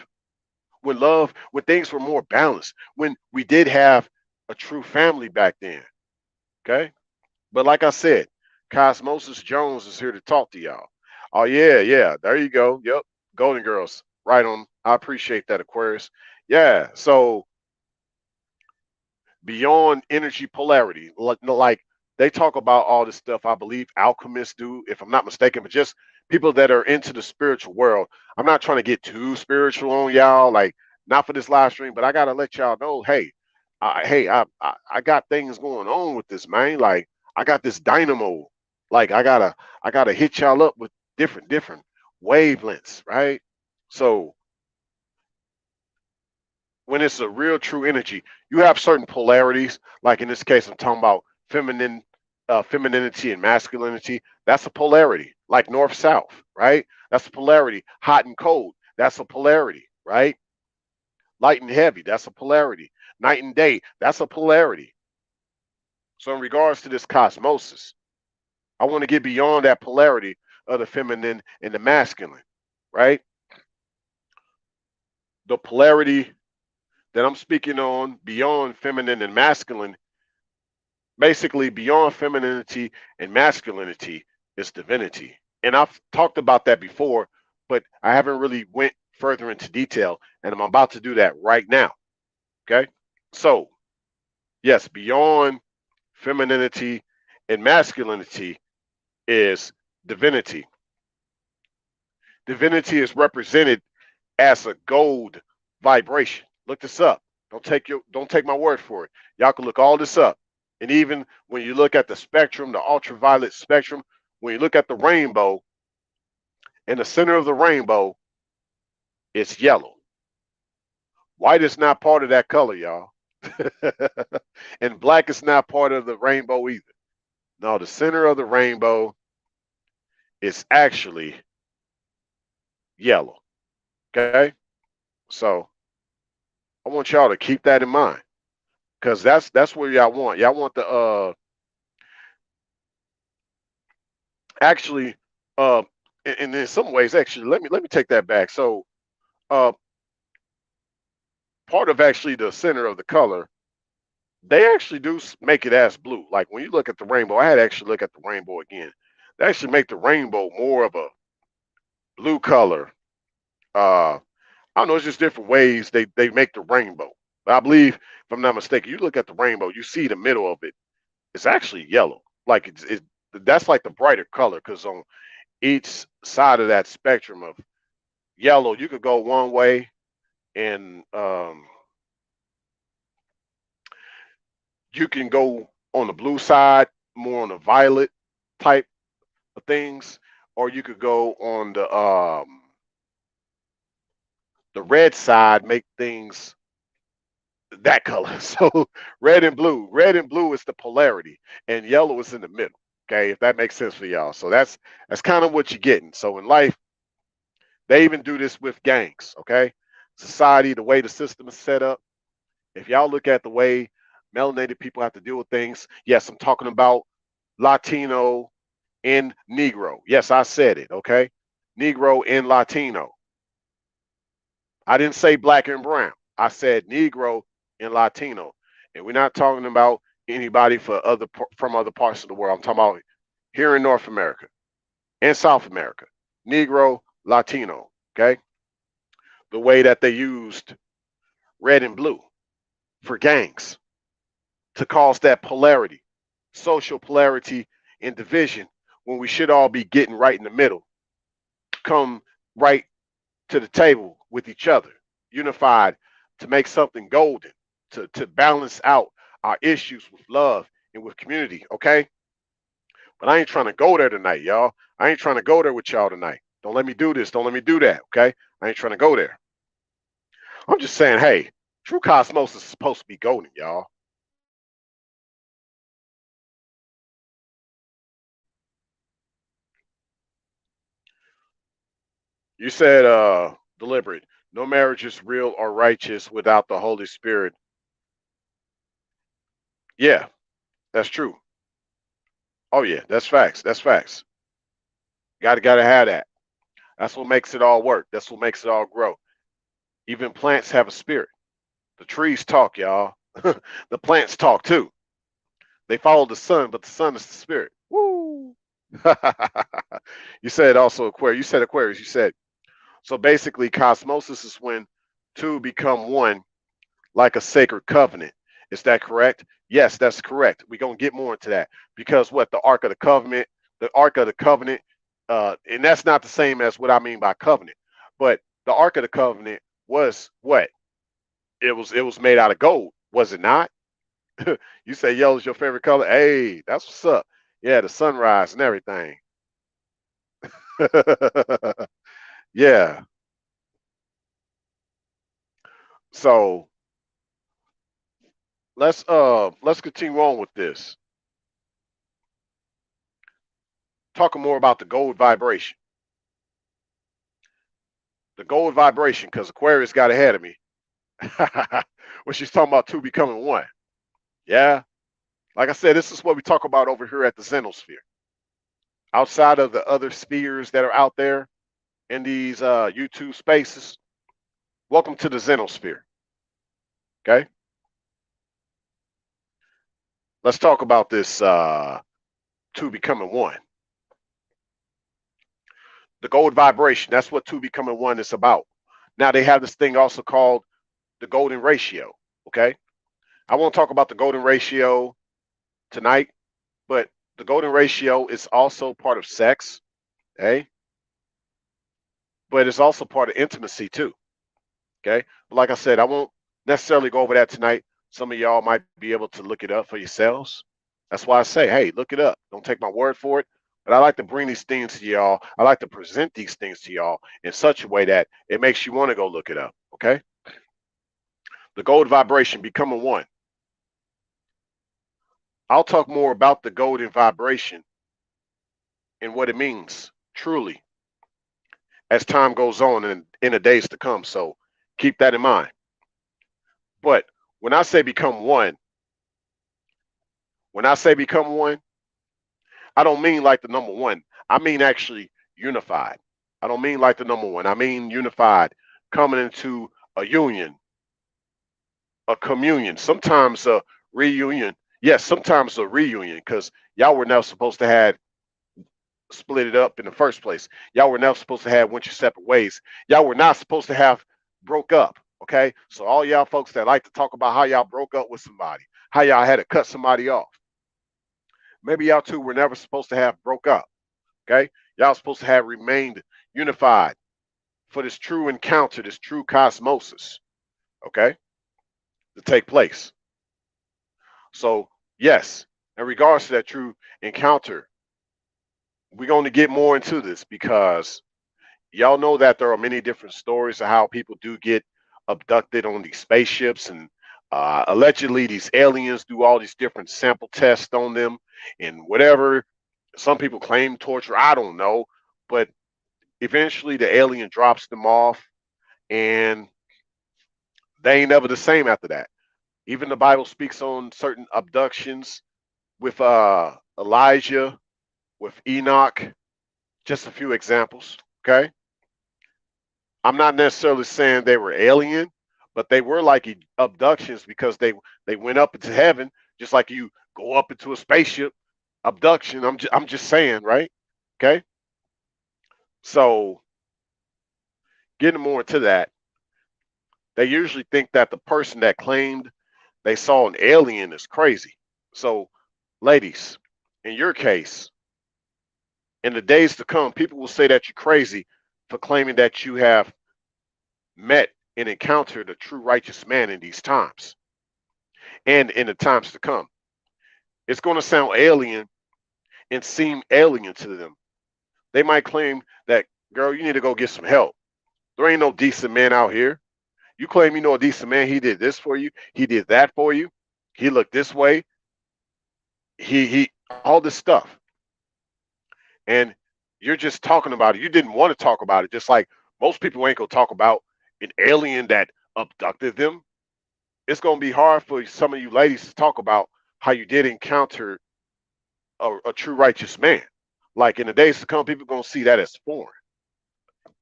When things were more balanced, when we did have a true family back then. Okay. But like I said, Cosmosis Jones is here to talk to y'all. Oh yeah, yeah. There you go. Yep. Golden Girls. Right on. I appreciate that, Aquarius. Yeah. So beyond energy polarity, like they talk about all this stuff. I believe alchemists do, if I'm not mistaken, but just people that are into the spiritual world. I'm not trying to get too spiritual on y'all, like not for this live stream, but I gotta let y'all know, hey, I got things going on with this, man. Like I got this dynamo. Like I gotta hit y'all up with different wavelengths, right? So when it's a real true energy, you have certain polarities. Like in this case, I'm talking about femininity and masculinity. That's a polarity, like north south, right? That's a polarity. Hot and cold. That's a polarity, right? Light and heavy. That's a polarity. Night and day. That's a polarity. So in regards to this cosmosis, I want to get beyond that polarity of the feminine and the masculine, right? The polarity that I'm speaking on beyond feminine and masculine, basically beyond femininity and masculinity, is divinity. And I've talked about that before, but I haven't really went further into detail, and I'm about to do that right now. Okay? So, yes, beyond femininity and masculinity is divinity. Divinity is represented as a gold vibration. Look this up. Don't take my word for it. Y'all can look all this up. And even when you look at the spectrum, the ultraviolet spectrum, when you look at the rainbow, in the center of the rainbow, it's yellow. White is not part of that color, y'all. And black is not part of the rainbow either. No, the center of the rainbow is actually yellow. Okay? So I want y'all to keep that in mind. Because that's where y'all want. Y'all want the actually and in some ways, actually, let me take that back. So uh part of actually the center of the color, they actually do make it as blue. Like when you look at the rainbow, I had to actually look at the rainbow again. They actually make the rainbow more of a blue color. I don't know, it's just different ways they make the rainbow. But I believe, if I'm not mistaken, you look at the rainbow, you see the middle of it. It's actually yellow. Like that's like the brighter color because on each side of that spectrum of yellow, you could go one way, and you can go on the blue side, more on the violet type of things, or you could go on the red side, make things that color. So red and blue is the polarity, and yellow is in the middle. Okay, if that makes sense for y'all. So that's kind of what you're getting. So in life, they even do this with gangs. Okay, society, the way the system is set up. If y'all look at the way melanated people have to deal with things, yes, I'm talking about Latino and Negro. Yes, I said it. Okay, Negro and Latino. I didn't say black and brown. I said Negro and Latino, and we're not talking about anybody from other parts of the world. I'm talking about here in North America and South America, Negro, Latino. Okay, the way that they used red and blue for gangs to cause that polarity, social polarity and division, when we should all be getting right in the middle, come right to the table with each other, unified to make something golden, to balance out our issues with love and with community, okay? But I ain't trying to go there tonight, y'all. I ain't trying to go there with y'all tonight. Don't let me do this. Don't let me do that, okay? I ain't trying to go there. I'm just saying, hey, true cosmosis is supposed to be golden, y'all. You said deliberate. No marriage is real or righteous without the Holy Spirit. Yeah, that's true. Oh yeah, that's facts. That's facts. Gotta have that. That's what makes it all work. That's what makes it all grow. Even plants have a spirit. The trees talk, y'all. The plants talk too. They follow the sun, but the sun is the spirit. Woo! You said also Aquarius. You said Aquarius. You said so. Basically, cosmosis is when two become one, like a sacred covenant. Is that correct? Yes, that's correct. We're gonna get more into that because what the Ark of the Covenant, and that's not the same as what I mean by covenant, but the Ark of the Covenant was what? It was made out of gold, was it not? You say yellow is your favorite color. Hey, that's what's up. Yeah, the sunrise and everything. Yeah. So let's continue on with this. Talking more about the gold vibration. The gold vibration, because Aquarius got ahead of me. When she's talking about two becoming one. Yeah. Like I said, this is what we talk about over here at the Xenosphere. Outside of the other spheres that are out there in these YouTube spaces, welcome to the Xenosphere. Okay. Let's talk about this two becoming one. The gold vibration, that's what two becoming one is about. Now they have this thing also called the golden ratio. Okay. I won't talk about the golden ratio tonight, but the golden ratio is also part of sex, okay? But it's also part of intimacy too, okay? But like I said, I won't necessarily go over that tonight. Some of y'all might be able to look it up for yourselves. That's why I say, hey, look it up. Don't take my word for it. But I like to bring these things to y'all. I like to present these things to y'all in such a way that it makes you want to go look it up, okay? The gold vibration, becoming one. I'll talk more about the golden vibration and what it means truly as time goes on and in the days to come. So keep that in mind. But when I say become one, when I say become one, I don't mean like the number one. I mean actually unified. I don't mean like the number one. I mean unified, coming into a union, a communion, sometimes a reunion. Yes, sometimes a reunion because y'all were never supposed to have split it up in the first place. Y'all were never supposed to have went your separate ways. Y'all were not supposed to have broke up. Okay. So all y'all folks that like to talk about how y'all broke up with somebody, how y'all had to cut somebody off. Maybe y'all two were never supposed to have broke up. Okay. Y'all supposed to have remained unified for this true encounter, this true cosmosis, okay, to take place. So, yes, in regards to that true encounter, we're going to get more into this because y'all know that there are many different stories of how people do get abducted on these spaceships, and allegedly these aliens do all these different sample tests on them and whatever. Some people claim torture. I don't know, but eventually the alien drops them off, and they ain't never the same after that. Even the Bible speaks on certain abductions with Elijah, with Enoch. Just a few examples. Okay, I'm not necessarily saying they were alien, but they were like abductions because they went up into heaven, just like you go up into a spaceship. Abduction. I'm just saying, right? Okay. So getting more into that, they usually think that the person that claimed they saw an alien is crazy. So, ladies, in your case, in the days to come, people will say that you're crazy for claiming that you have met and encountered a true righteous man in these times and in the times to come. It's going to sound alien and seem alien to them. They might claim that, girl, you need to go get some help. There ain't no decent man out here. You claim you know a decent man. He did this for you. He did that for you. He looked this way. He all this stuff. And you're just talking about it. You didn't want to talk about it. Just like most people ain't gonna talk about an alien that abducted them. It's gonna be hard for some of you ladies to talk about how you did encounter a true righteous man. Like in the days to come, people gonna see that as foreign.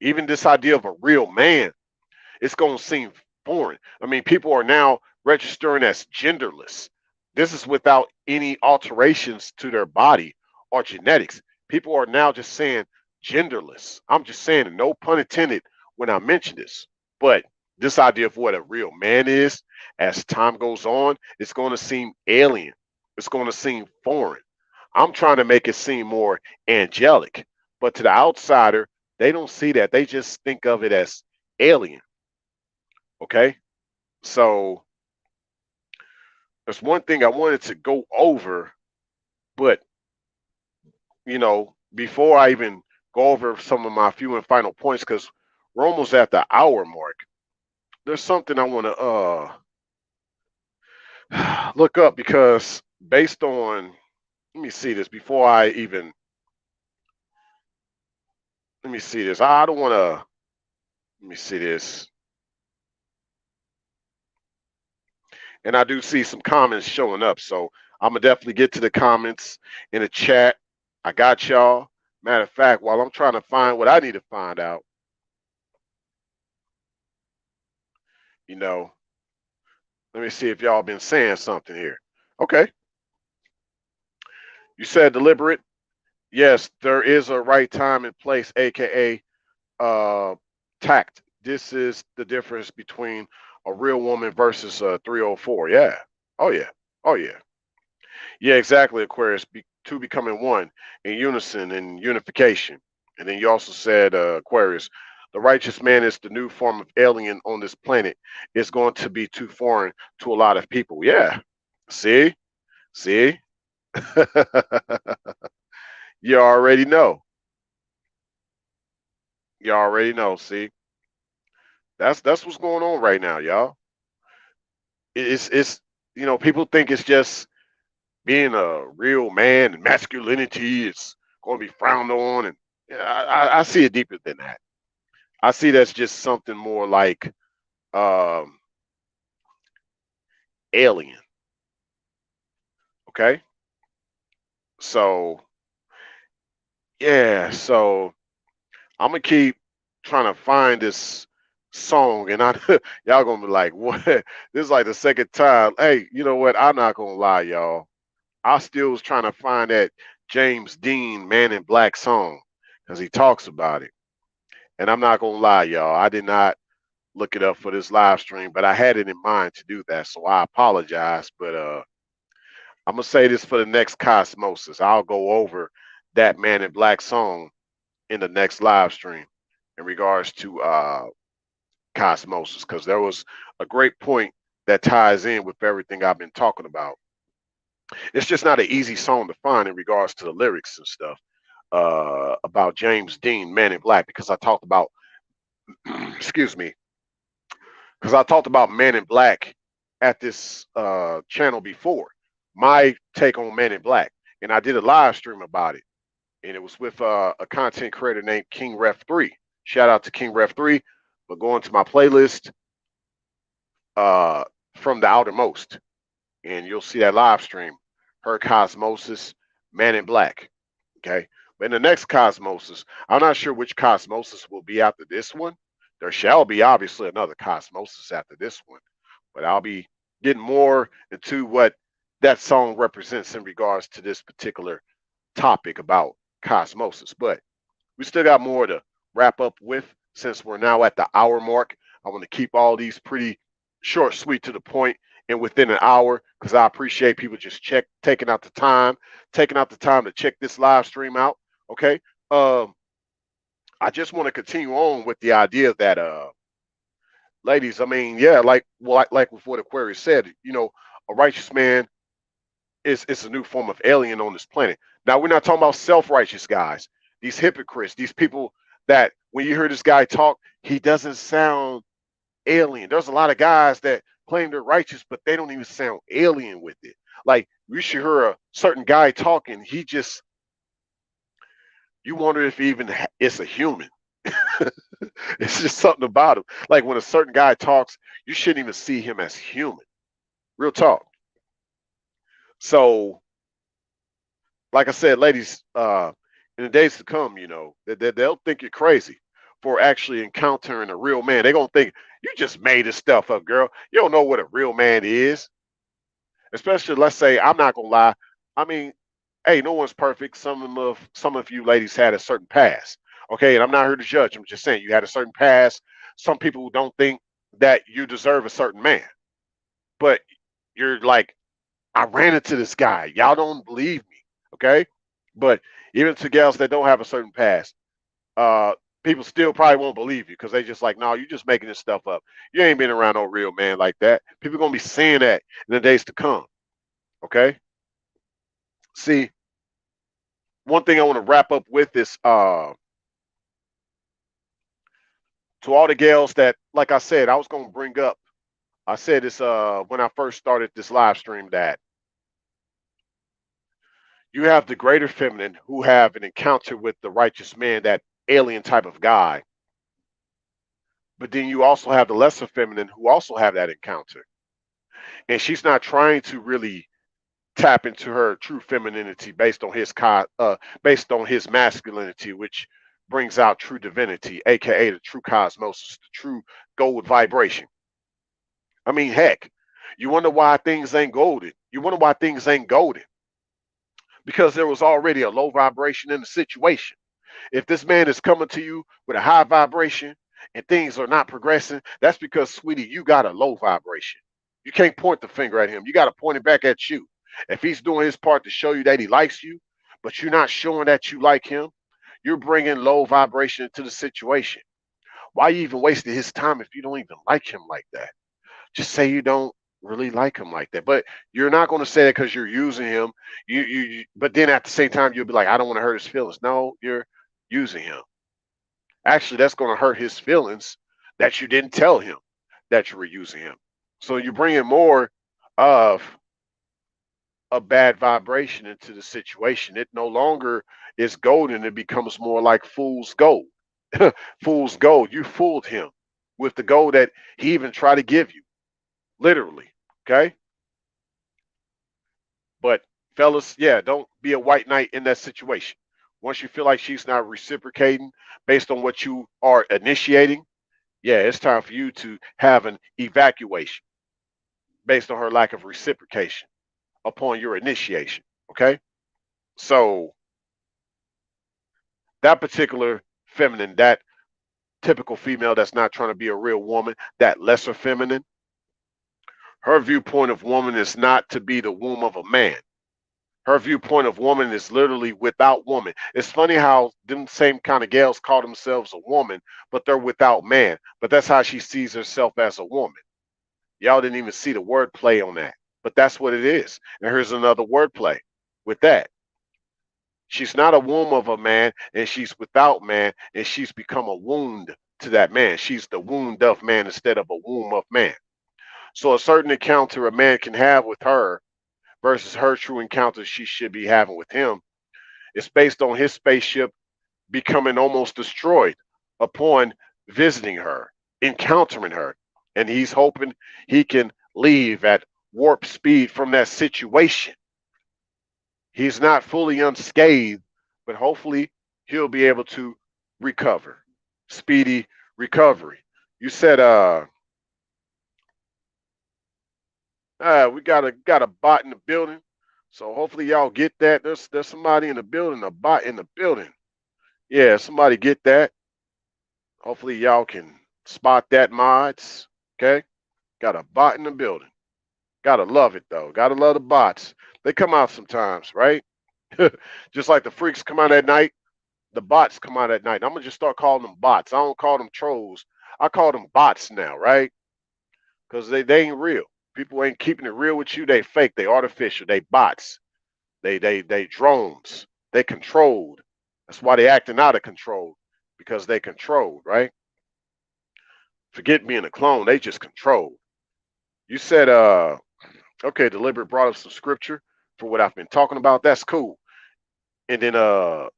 Even this idea of a real man, it's going to seem foreign. I mean, people are now registering as genderless. This is without any alterations to their body or genetics. People are now just saying genderless. I'm just saying, no pun intended when I mention this. But this idea of what a real man is, as time goes on, it's going to seem alien. It's going to seem foreign. I'm trying to make it seem more angelic. But to the outsider, they don't see that. They just think of it as alien. Okay. So that's one thing I wanted to go over, but before I even go over some of my few and final points, because we're almost at the hour mark, there's something I want to look up because based on, let me see this before I even, let me see this. I don't want to, let me see this. And I do see some comments showing up. So I'm going to definitely get to the comments in the chat. I got y'all. Matter of fact, while I'm trying to find what I need to find out, you know, let me see if y'all been saying something here. Okay. You said deliberate. Yes, there is a right time and place, aka tact. This is the difference between a real woman versus a 304. Yeah. Oh yeah. Oh yeah. Yeah, exactly, Aquarius. Two becoming one in unison and unification. And then you also said, Aquarius, the righteous man is the new form of alien on this planet. It's going to be too foreign to a lot of people. Yeah. See? See? You already know. You already know. See? That's what's going on right now, y'all. It's people think it's just being a real man and masculinity is going to be frowned on, and yeah, I see it deeper than that. I see that's just something more like um, alien. Okay, so yeah, so I'm gonna keep trying to find this song, and I y'all gonna be like, what? This is like the second time. Hey, you know what? I'm not gonna lie, y'all. I still was trying to find that James Dean Man in Black song because he talks about it. And I'm not gonna lie, y'all. I did not look it up for this live stream, but I had it in mind to do that. So I apologize. But I'm gonna say this for the next Cosmosis. I'll go over that Man in Black song in the next live stream in regards to Cosmosis, because there was a great point that ties in with everything I've been talking about. It's just not an easy song to find in regards to the lyrics and stuff about James Dean, Man in Black, because I talked about, excuse me, because I talked about Man in Black at this channel before. My take on Man in Black, and I did a live stream about it, and it was with a content creator named King Ref 3. Shout out to King Ref 3 for going to my playlist uh, from the outermost, and you'll see that live stream. Her Cosmosis, Man in Black. Okay. But in the next Cosmosis, I'm not sure which Cosmosis will be after this one. There shall be obviously another Cosmosis after this one, but I'll be getting more into what that song represents in regards to this particular topic about Cosmosis. But we still got more to wrap up with since we're now at the hour mark. I want to keep all these pretty short, sweet, to the point, and within an hour, because I appreciate people just taking out the time to check this live stream out. Okay. I just want to continue on with the idea that ladies, I mean, yeah, like with what Aquarius said, a righteous man is a new form of alien on this planet. Now we're not talking about self-righteous guys, these hypocrites, these people that when you hear this guy talk, he doesn't sound alien. There's a lot of guys that claim they're righteous, but they don't even sound alien with it. Like you should hear a certain guy talking, you wonder if even it's a human. It's just something about him. Like when a certain guy talks, you shouldn't even see him as human. Real talk. So, like I said, ladies, in the days to come, they'll think you're crazy for actually encountering a real man. They're gonna think you just made this stuff up, girl. You don't know what a real man is. Especially, let's say, I'm not gonna lie. I mean, hey, no one's perfect. Some of you ladies had a certain past. Okay, and I'm not here to judge. I'm just saying you had a certain past. Some people don't think that you deserve a certain man, but you're like, I ran into this guy. Y'all don't believe me. Okay, but even to gals that don't have a certain past, uh, people still probably won't believe you because they just like, no, you're just making this stuff up. You ain't been around no real man like that. People gonna be saying that in the days to come. Okay. See, one thing I want to wrap up with is to all the gals that, like I said, I was gonna bring up. I said this when I first started this live stream that you have the greater feminine who have an encounter with the righteous man, that alien type of guy. But then you also have the lesser feminine who also have that encounter. And she's not trying to really tap into her true femininity based on his masculinity, which brings out true divinity, aka the true cosmosis, the true gold vibration. I mean, heck, you wonder why things ain't golden. You wonder why things ain't golden because there was already a low vibration in the situation. If this man is coming to you with a high vibration and things are not progressing, that's because, sweetie, you got a low vibration. You can't point the finger at him. You got to point it back at you. If he's doing his part to show you that he likes you, but you're not showing that you like him, you're bringing low vibration into the situation. Why you even wasting his time if you don't even like him like that? Just say you don't really like him like that. But you're not going to say it because you're using him. But then at the same time, you'll be like, I don't want to hurt his feelings. No, you're using him. Actually, that's going to hurt his feelings that you didn't tell him that you were using him. So you're bringing more of a bad vibration into the situation. It no longer is golden. It becomes more like fool's gold. Fool's gold. You fooled him with the gold that he even tried to give you, literally. Okay. But fellas, yeah, don't be a white knight in that situation. Once you feel like she's not reciprocating based on what you are initiating, yeah, it's time for you to have an evacuation based on her lack of reciprocation upon your initiation. Okay. So that particular feminine, that typical female that's not trying to be a real woman, that lesser feminine, her viewpoint of woman is not to be the womb of a man. Her viewpoint of woman is literally without woman. It's funny how them same kind of gals call themselves a woman, but they're without man. But that's how she sees herself as a woman. Y'all didn't even see the wordplay on that, but that's what it is. And here's another wordplay with that. She's not a womb of a man, and she's without man, and she's become a wound to that man. She's the wound of man instead of a womb of man. So a certain encounter a man can have with her versus her true encounter she should be having with him is based on his spaceship becoming almost destroyed upon visiting her, encountering her. And he's hoping he can leave at warp speed from that situation. He's not fully unscathed, but hopefully he'll be able to recover. Speedy recovery. You said we got a bot in the building. So hopefully y'all get that. There's somebody in the building, a bot in the building. Yeah, somebody get that. Hopefully y'all can spot that, mods. Okay? Got a bot in the building. Gotta love it though. Gotta love the bots. They come out sometimes, right? Just like the freaks come out at night, the bots come out at night. I'm gonna just start calling them bots. I don't call them trolls. I call them bots now, right? Because they ain't real. People ain't keeping it real with you. They fake. They artificial. They bots. They drones. They controlled. That's why they acting out of control, because they controlled, right? Forget being a clone. They just controlled. You said okay, deliberate brought up some scripture for what I've been talking about. That's cool. And then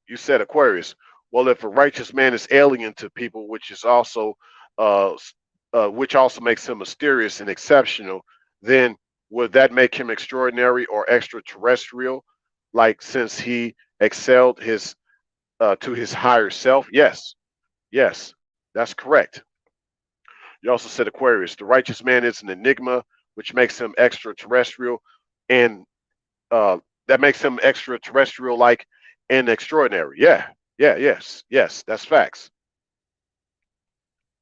you said Aquarius. Well, if a righteous man is alien to people, which is also uh which also makes him mysterious and exceptional, then would that make him extraordinary or extraterrestrial? Like since he excelled his to his higher self? Yes, yes, that's correct. You also said Aquarius. The righteous man is an enigma, which makes him extraterrestrial, and that makes him extraterrestrial like and extraordinary. Yeah, yeah, yes, that's facts.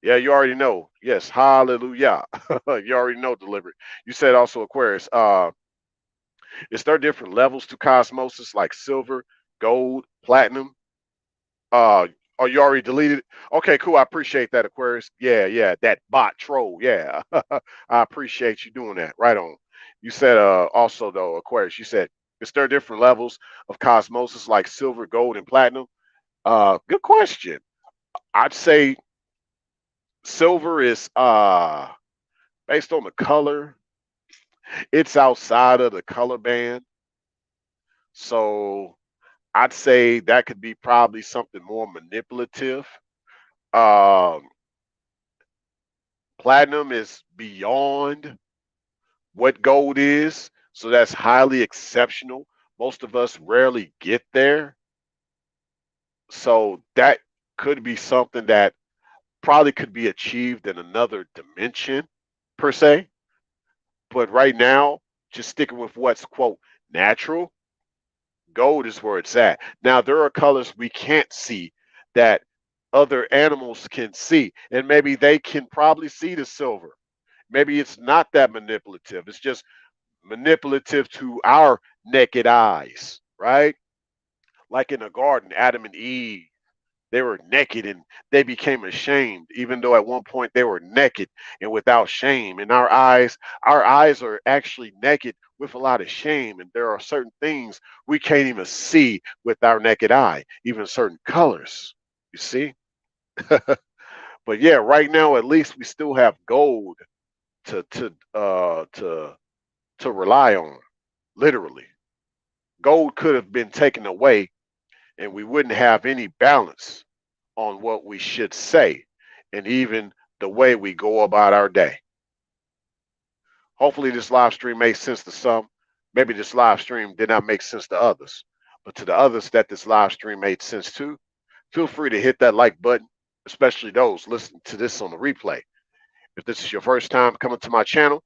Yeah, you already know. Yes, hallelujah. You already know deliberate. You said also Aquarius. Is there different levels to cosmosis like silver, gold, platinum? Uh oh, you already deleted it? Okay, cool. I appreciate that, Aquarius. Yeah, yeah, that bot troll. Yeah. I appreciate you doing that. Right on. You said also though, Aquarius, you said is there different levels of cosmosis like silver, gold, and platinum? Good question. I'd say silver is based on the color, it's outside of the color band. So I'd say that could be probably something more manipulative. Um, Platinum is beyond what gold is, so that's highly exceptional. Most of us rarely get there. So that could be something that probably could be achieved in another dimension, per se. But right now, just sticking with what's quote natural, gold is where it's at. Now there are colors we can't see that other animals can see, and maybe they can probably see the silver. Maybe it's not that manipulative. It's just manipulative to our naked eyes, right? Like in a garden, Adam and Eve, they were naked and they became ashamed, even though at one point they were naked and without shame. And our eyes are actually naked with a lot of shame. And there are certain things we can't even see with our naked eye, even certain colors. You see? But yeah, right now at least we still have gold to to rely on, literally. Gold could have been taken away and we wouldn't have any balance on what we should say and even the way we go about our day. Hopefully, this live stream made sense to some. Maybe this live stream did not make sense to others. But to the others that this live stream made sense to, feel free to hit that like button, especially those listening to this on the replay. If this is your first time coming to my channel,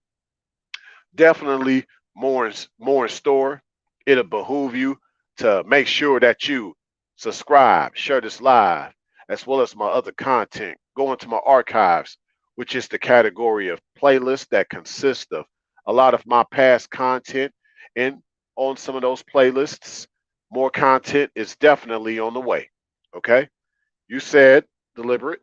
definitely more in store. It'll behoove you to make sure that you subscribe, share this live, as well as my other content. Go into my archives, which is the category of playlists that consist of a lot of my past content and on some of those playlists. More content is definitely on the way. Okay. You said deliberate.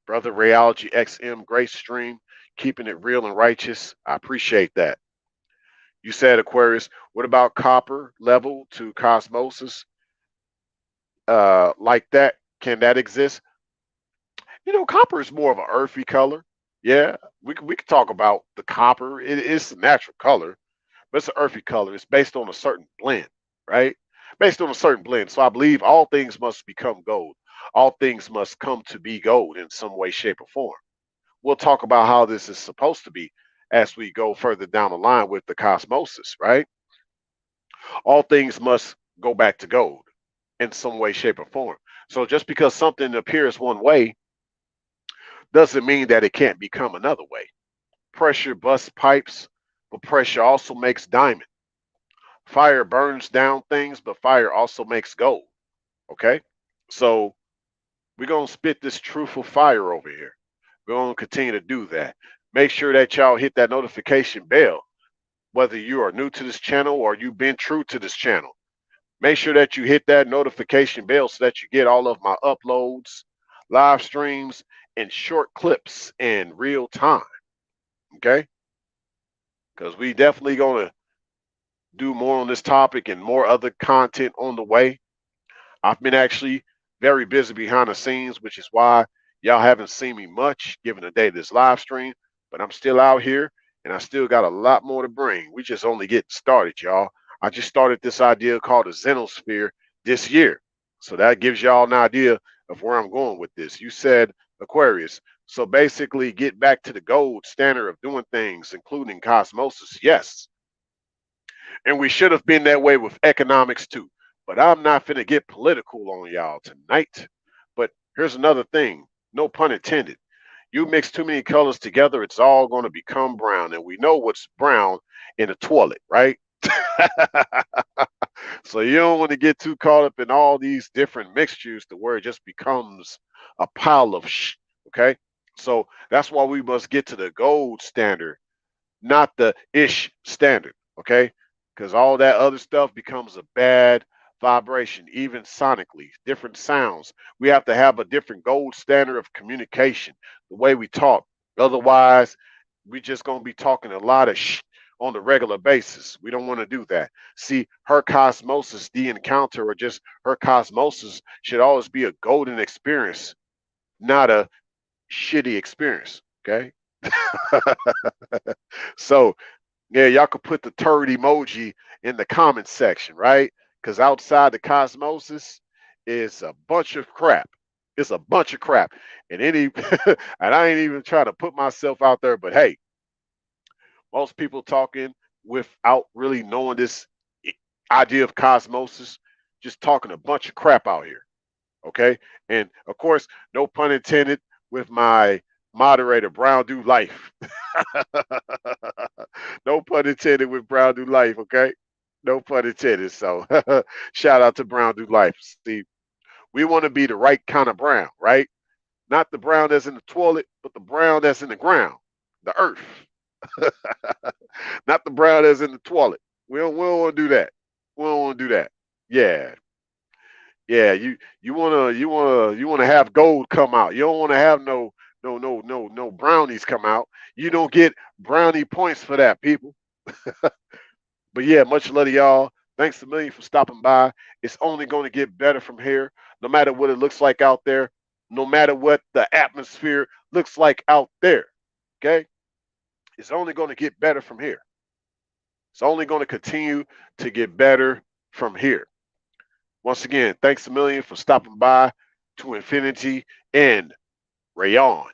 Brother Rayology XM, great stream, keeping it real and righteous. I appreciate that. You said Aquarius, what about copper level to Cosmosis? Like that, can that exist? You know, copper is more of an earthy color. Yeah, we could talk about the copper. It's a natural color, but it's an earthy color. It's based on a certain blend, right? Based on a certain blend. So I believe all things must become gold. All things must come to be gold in some way, shape, or form. We'll talk about how this is supposed to be as we go further down the line with the Cosmosis, right? All things must go back to gold in some way, shape, or form. So just because something appears one way doesn't mean that it can't become another way. Pressure busts pipes, but pressure also makes diamond. Fire burns down things, but fire also makes gold. Okay? So we're going to spit this truthful fire over here. We're going to continue to do that. Make sure that y'all hit that notification bell, whether you are new to this channel or you've been true to this channel. Make sure that you hit that notification bell so that you get all of my uploads, live streams, and short clips in real time. Okay? Because we definitely going to do more on this topic and more other content on the way. I've been actually very busy behind the scenes, which is why y'all haven't seen me much given the day of this live stream, but I'm still out here and I still got a lot more to bring. We just only getting started, y'all. I just started this idea called the Xenosphere this year. So that gives y'all an idea of where I'm going with this. You said Aquarius. So basically get back to the gold standard of doing things, including Cosmosis. Yes, and we should have been that way with economics too. But I'm not finna get political on y'all tonight. But here's another thing, no pun intended. You mix too many colors together, it's all going to become brown. And we know what's brown in a toilet, right? So you don't want to get too caught up in all these different mixtures to where it just becomes a pile of okay? So that's why we must get to the gold standard, not the ish standard, okay? Because all that other stuff becomes a bad vibration, even sonically, different sounds. We have to have a different gold standard of communication, the way we talk. Otherwise, we just gonna be talking a lot of on the regular basis. We don't want to do that. See, her cosmosis, the encounter, or just her cosmosis should always be a golden experience, not a shitty experience. Okay. So yeah, y'all could put the turd emoji in the comment section, right? Because outside the cosmosis is a bunch of crap. It's a bunch of crap. And any and I ain't even trying to put myself out there, but hey, most people talking without really knowing this idea of cosmosis, just talking a bunch of crap out here. Okay. And of course, no pun intended with my moderator, Brown Do Life. No pun intended with Brown Do Life, okay? No pun intended. So shout out to Brown Do Life. See, we want to be the right kind of brown, right? Not the brown that's in the toilet, but the brown that's in the ground, the earth. Not the brown that's in the toilet. We don't want to do that. We don't want to do that. Yeah. Yeah, you wanna have gold come out. You don't want to have no brownies come out. You don't get brownie points for that, people. But yeah, much love to y'all. Thanks a million for stopping by. It's only going to get better from here, no matter what it looks like out there, no matter what the atmosphere looks like out there. Okay? It's only going to get better from here. It's only going to continue to get better from here. Once again, thanks a million for stopping by to infinity and Rayon.